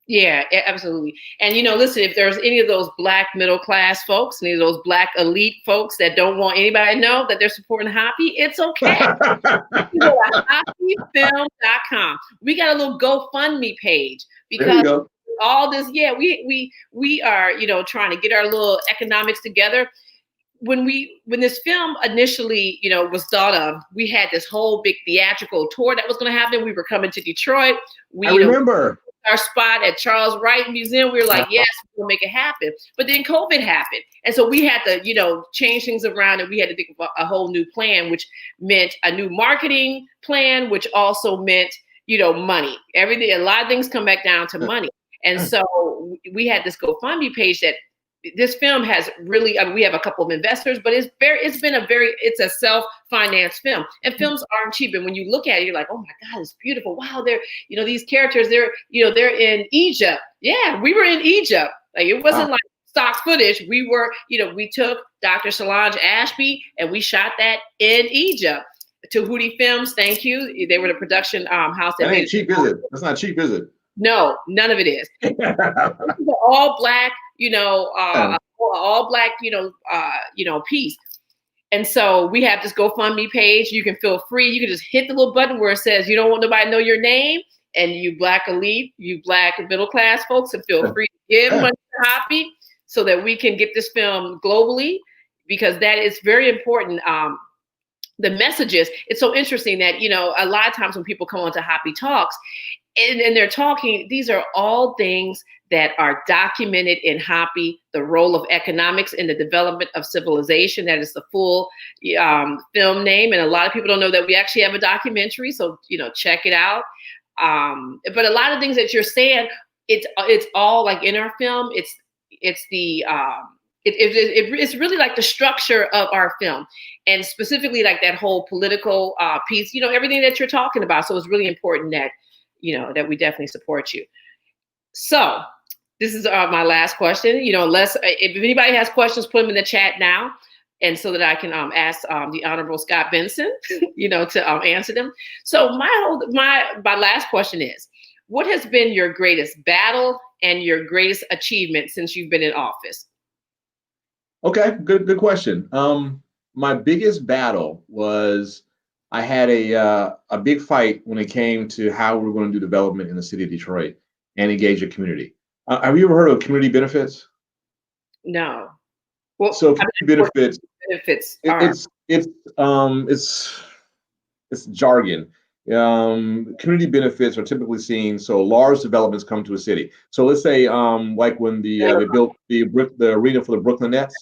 Yeah, absolutely. And listen, if there's any of those Black middle class folks, any of those Black elite folks that don't want anybody to know that they're supporting HAPI, it's okay. You go to hapifilm.com. We got a little GoFundMe page because all this, we are, trying to get our little economics together. When this film initially, was thought of, we had this whole big theatrical tour that was going to happen. We were coming to Detroit. I remember. Our spot at Charles Wright Museum. We were like, yes, we'll make it happen. But then COVID happened. And so we had to, change things around, and we had to think of a whole new plan, which meant a new marketing plan, which also meant, money. Everything, a lot of things come back down to money. And so we had this GoFundMe page that this film has really, we have a couple of investors, but it's a self-financed film, and films aren't cheap. And when you look at it, you're like, oh my God, it's beautiful. Wow. They're, these characters, they're in Egypt. Yeah. We were in Egypt. Like, it wasn't like stock footage. We were, we took Dr. Solange Ashby and we shot that in Egypt. Tahuti Films. Thank you. They were the production house. That ain't cheap, is it? That's not cheap, is it? No, none of it is. All Black, all Black, piece. And so we have this GoFundMe page. You can feel free. You can just hit the little button where it says you don't want nobody to know your name. And you Black elite, you Black middle class folks, and feel free to give money to HAPI so that we can get this film globally, because that is very important. The messages, it's so interesting that, a lot of times when people come on to HAPI Talks and they're talking, these are all things that are documented in HAPI, the role of economics in the development of civilization. That is the full film name. And a lot of people don't know that we actually have a documentary. So, check it out. But a lot of things that you're saying, it's all like in our film. It's really like the structure of our film, and specifically like that whole political piece, everything that you're talking about. So it's really important that, that we definitely support you. So This is my last question. Unless if anybody has questions, put them in the chat now, and so that I can ask the Honorable Scott Benson, to answer them. So my last question is, what has been your greatest battle and your greatest achievement since you've been in office? Okay, good question. My biggest battle was I had a big fight when it came to how we're going to do development in the city of Detroit and engage the community. Have you ever heard of community benefits? No. Well, So community benefits, are. it's jargon. Community benefits are typically seen. So large developments come to a city. So let's say like when they built the arena for the Brooklyn Nets.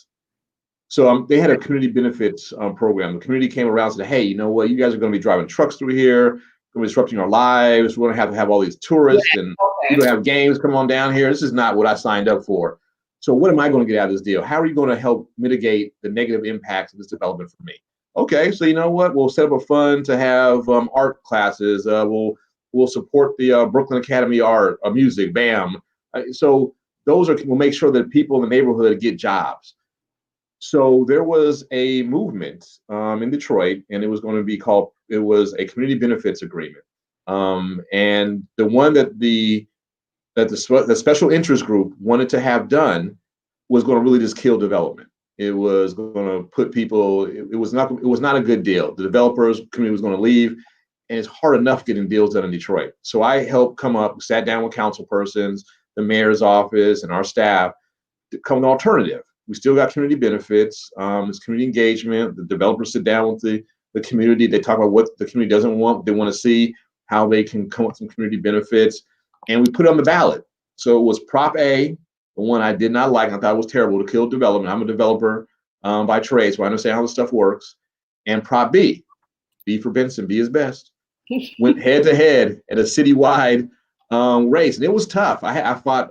So they had a community benefits program. The community came around and said, hey, you know what? You guys are going to be driving trucks through here. Going to be disrupting our lives. We're going to have all these tourists and we're going to have games come on down here. This is not what I signed up for. So what am I going to get out of this deal? How are you going to help mitigate the negative impacts of this development for me? Okay, so you know what? We'll set up a fund to have art classes. We'll support the Brooklyn Academy Art, music, BAM. So we'll make sure that people in the neighborhood get jobs. So there was a movement in Detroit, and it was going to be called, it was a community benefits agreement. And the one that the special interest group wanted to have done was going to really just kill development. It was going to put people, it was not a good deal. The developers community was going to leave, and it's hard enough getting deals done in Detroit. So I helped sat down with council persons, the mayor's office, and our staff to come with an alternative. We still got community benefits. It's community engagement. The developers sit down with the community. They talk about what the community doesn't want. They want to see how they can come up with some community benefits. And we put it on the ballot. So it was Prop A, the one I did not like. I thought it was terrible to kill development. I'm a developer by trade, so I understand how this stuff works. And Prop B for Benson, B is best, went head to head at a citywide race. And it was tough. I fought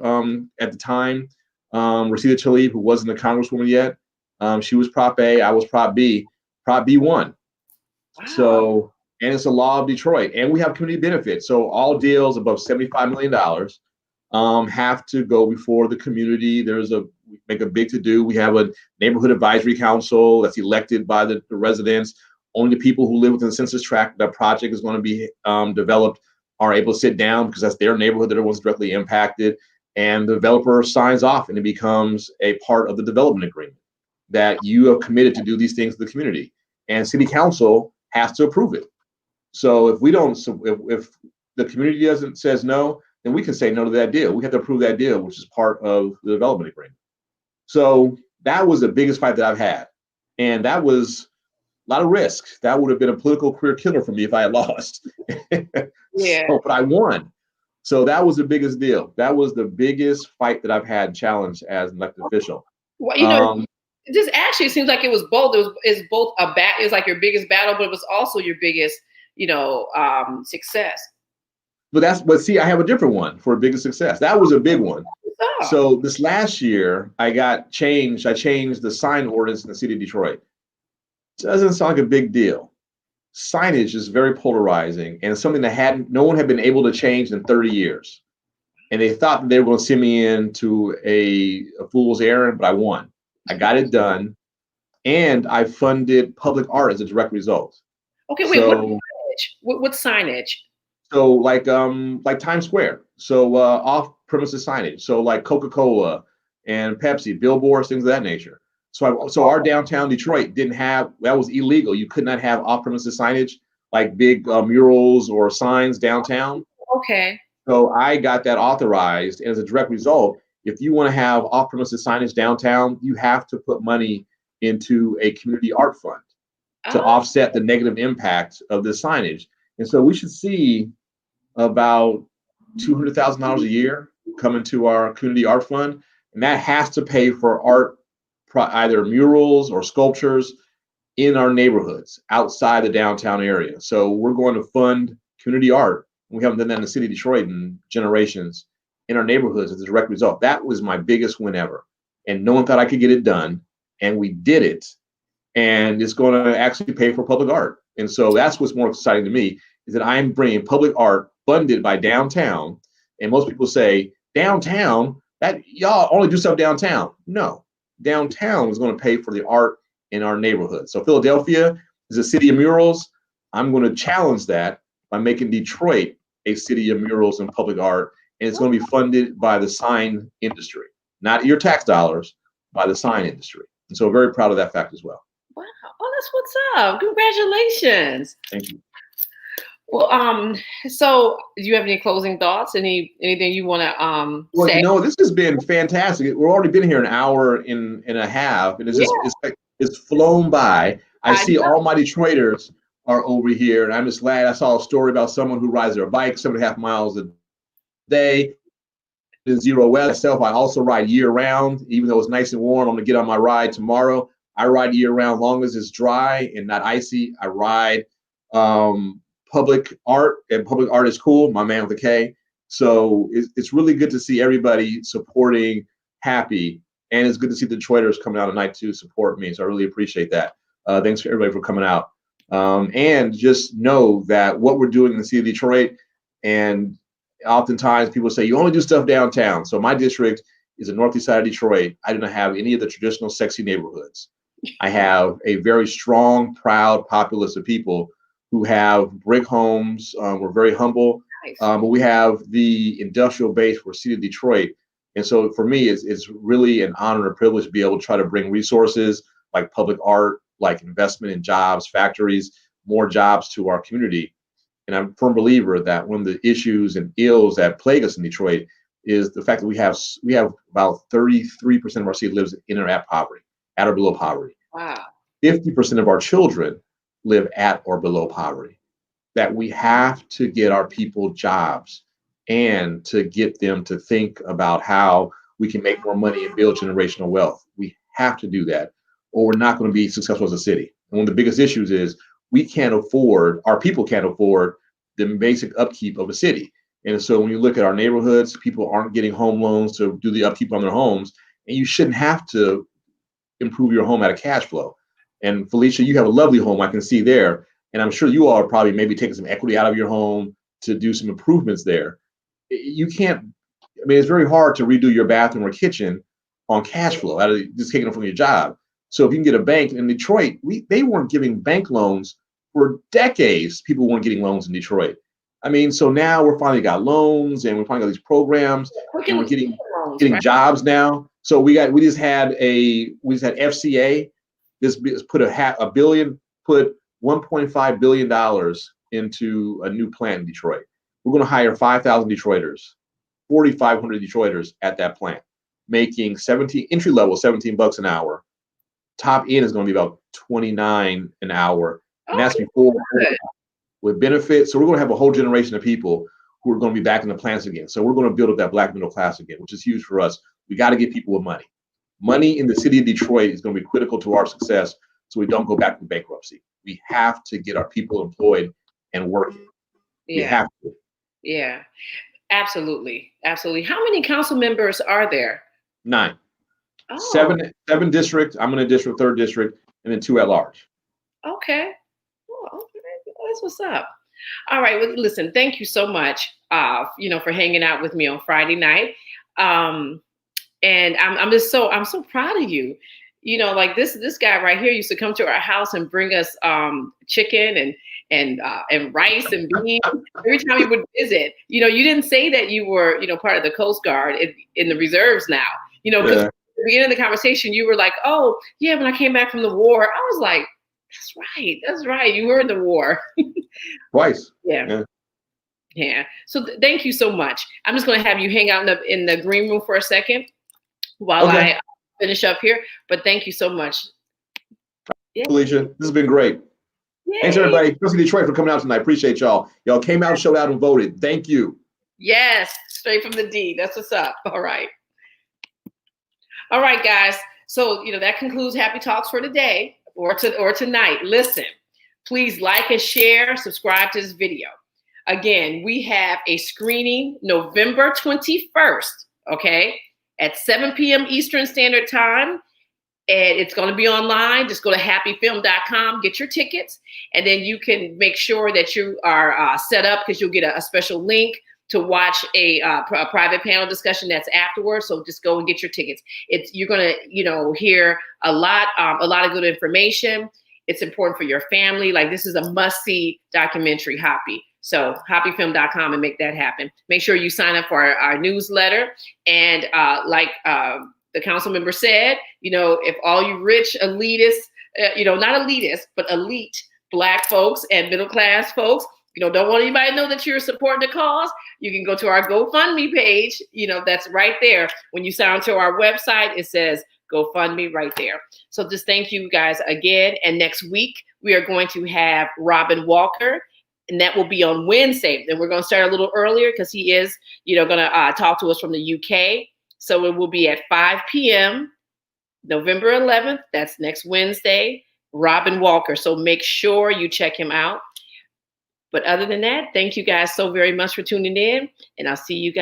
at the time, Rashida Tlaib, who wasn't a congresswoman yet. She was Prop A, I was Prop B. Prop B won. Wow. So, and it's a law of Detroit. And we have community benefits. So all deals above $75 million have to go before the community. We make a big to-do. We have a neighborhood advisory council that's elected by the residents. Only the people who live within the census tract that project is going to be developed are able to sit down because that's their neighborhood. They're the ones directly impacted. And the developer signs off, and it becomes a part of the development agreement that you have committed to do these things to the community. And city council has to approve it. So if the community says no, then we can say no to that deal. We have to approve that deal, which is part of the development agreement. So that was the biggest fight that I've had. And that was a lot of risk. That would have been a political career killer for me if I had lost. Yeah. But I won. So that was the biggest deal. That was the biggest fight that I've had challenged as an elected official. Well, it just actually seems like it was both. It's both it was like your biggest battle, but it was also your biggest, success. But see, I have a different one for a biggest success. That was a big one. Oh. So this last year, I changed the sign ordinance in the city of Detroit. Doesn't sound like a big deal. Signage is very polarizing and something that no one had been able to change in 30 years. And they thought that they were going to send me into a fool's errand, but I won. I got it done. And I funded public art as a direct result. Okay, wait, what signage? So like Times Square. So off-premises signage. So like Coca-Cola and Pepsi, billboards, things of that nature. So our downtown Detroit that was illegal. You could not have off-premises signage, like big murals or signs downtown. Okay. So I got that authorized, and as a direct result, if you want to have off-premises signage downtown, you have to put money into a community art fund to offset the negative impact of this signage. And so we should see about $200,000 a year come into our community art fund, and that has to pay for art, either murals or sculptures in our neighborhoods outside the downtown area. So we're going to fund community art. We haven't done that in the city of Detroit in generations in our neighborhoods as a direct result. That was my biggest win ever. And no one thought I could get it done. And we did it. And it's going to actually pay for public art. And so that's what's more exciting to me, is that I'm bringing public art funded by downtown. And most people say, downtown, That y'all only do stuff downtown. No, downtown is going to pay for the art in our neighborhood. So Philadelphia is a city of murals. I'm going to challenge that by making Detroit a city of murals and public art, and it's going to be funded by the sign industry, not your tax dollars, by the sign industry. And so very proud of that fact as well. Wow. Oh, that's what's up. Congratulations. Thank you. Well, so do you have any closing thoughts? Anything you want to Well, say? you know, this has been fantastic. We've already been here an hour and a half, and it's flown by. I see all my Detroiters are over here, and I'm just glad. I saw a story about someone who rides their bike 7.5 miles a day in zero weather. Myself, I also ride year round, even though it's nice and warm. I'm gonna get on my ride tomorrow. I ride year round, long as it's dry and not icy. I ride public art, and public art is cool. My man with a K. So it's really good to see everybody supporting HAPI, and it's good to see the Detroiters coming out tonight to support me. So I really appreciate that. Thanks for everybody for coming out. And just know that what we're doing in the city of Detroit, and oftentimes people say you only do stuff downtown. So my district is the northeast side of Detroit. I do not have any of the traditional sexy neighborhoods. I have a very strong, proud populace of people who have brick homes. We're very humble, but we have the industrial base for the city of Detroit. And so for me, it's really an honor and a privilege to be able to try to bring resources like public art, like investment in jobs, factories, more jobs to our community. And I'm a firm believer that one of the issues and ills that plague us in Detroit is the fact that we have about 33% of our city lives in or at poverty, at or below poverty. Wow. 50% of our children live at or below poverty. That we have to get our people jobs and to get them to think about how we can make more money and build generational wealth. We have to do that, or we're not going to be successful as a city. And one of the biggest issues is our people can't afford the basic upkeep of a city. And so when you look at our neighborhoods, people aren't getting home loans to do the upkeep on their homes, and you shouldn't have to improve your home out of cash flow. And Felicia, you have a lovely home, I can see there. And I'm sure you all are probably maybe taking some equity out of your home to do some improvements there. You can't, it's very hard to redo your bathroom or kitchen on cash flow out of just taking it from your job. So if you can get a bank in Detroit, they weren't giving bank loans for decades. People weren't getting loans in Detroit. So now we're finally got loans, and we're finally got these programs, and we're getting jobs now. So we just had FCA. This put put $1.5 billion into a new plant in Detroit. We're going to hire 5,000 Detroiters, 4,500 Detroiters at that plant, making entry level $17 an hour. Top end is going to be about $29 an hour, and that's before with benefits. So we're going to have a whole generation of people who are going to be back in the plants again. So we're going to build up that black middle class again, which is huge for us. We got to get people with money. Money in the city of Detroit is going to be critical to our success, so we don't go back to bankruptcy. We have to get our people employed and working. Yeah. We have to. Yeah, absolutely. Absolutely. How many council members are there? 9. Oh. 7 districts. I'm in a district, 3rd district, and then 2 at large. Okay. Oh, okay. That's what's up. All right. Well, listen, thank you so much, for hanging out with me on Friday night. And I'm so proud of you. Like this guy right here used to come to our house and bring us chicken and rice and beans every time he would visit. You didn't say that you were part of the Coast Guard in the reserves now. Because at the beginning of the conversation you were like, oh yeah, when I came back from the war, I was like, that's right, you were in the war. Twice. Yeah. So thank you so much. I'm just going to have you hang out in the green room for a second while I finish up here. But thank you so much. Yeah. Felicia, this has been great. Yay. Thanks everybody, especially Detroit, for coming out tonight. Appreciate y'all. Y'all came out, showed out, and voted. Thank you. Yes, straight from the D. That's what's up. All right, guys. So that concludes HAPI Talks for today or tonight. Listen, please like and share, subscribe to this video. Again, we have a screening November 21st, okay, at 7 p.m. Eastern Standard Time. And it's going to be online. Just go to hapifilm.com, get your tickets, and then you can make sure that you are set up, because you'll get a special link to watch a private panel discussion that's afterwards. So just go and get your tickets. You're gonna, hear a lot of good information. It's important for your family. Like, this is a must-see documentary, HAPI. So hapifilm.com and make that happen. Make sure you sign up for our newsletter. And like the council member said, if all you rich elitists, not elitist, but elite Black folks and middle-class folks, don't want anybody to know that you're supporting the cause, you can go to our GoFundMe page. That's right there. When you sign to our website, it says GoFundMe right there. So just thank you guys again. And next week, we are going to have Robin Walker, and that will be on Wednesday. And we're going to start a little earlier because he is, going to talk to us from the UK. So it will be at 5 p.m., November 11th. That's next Wednesday, Robin Walker. So make sure you check him out. But other than that, thank you guys so very much for tuning in, and I'll see you guys.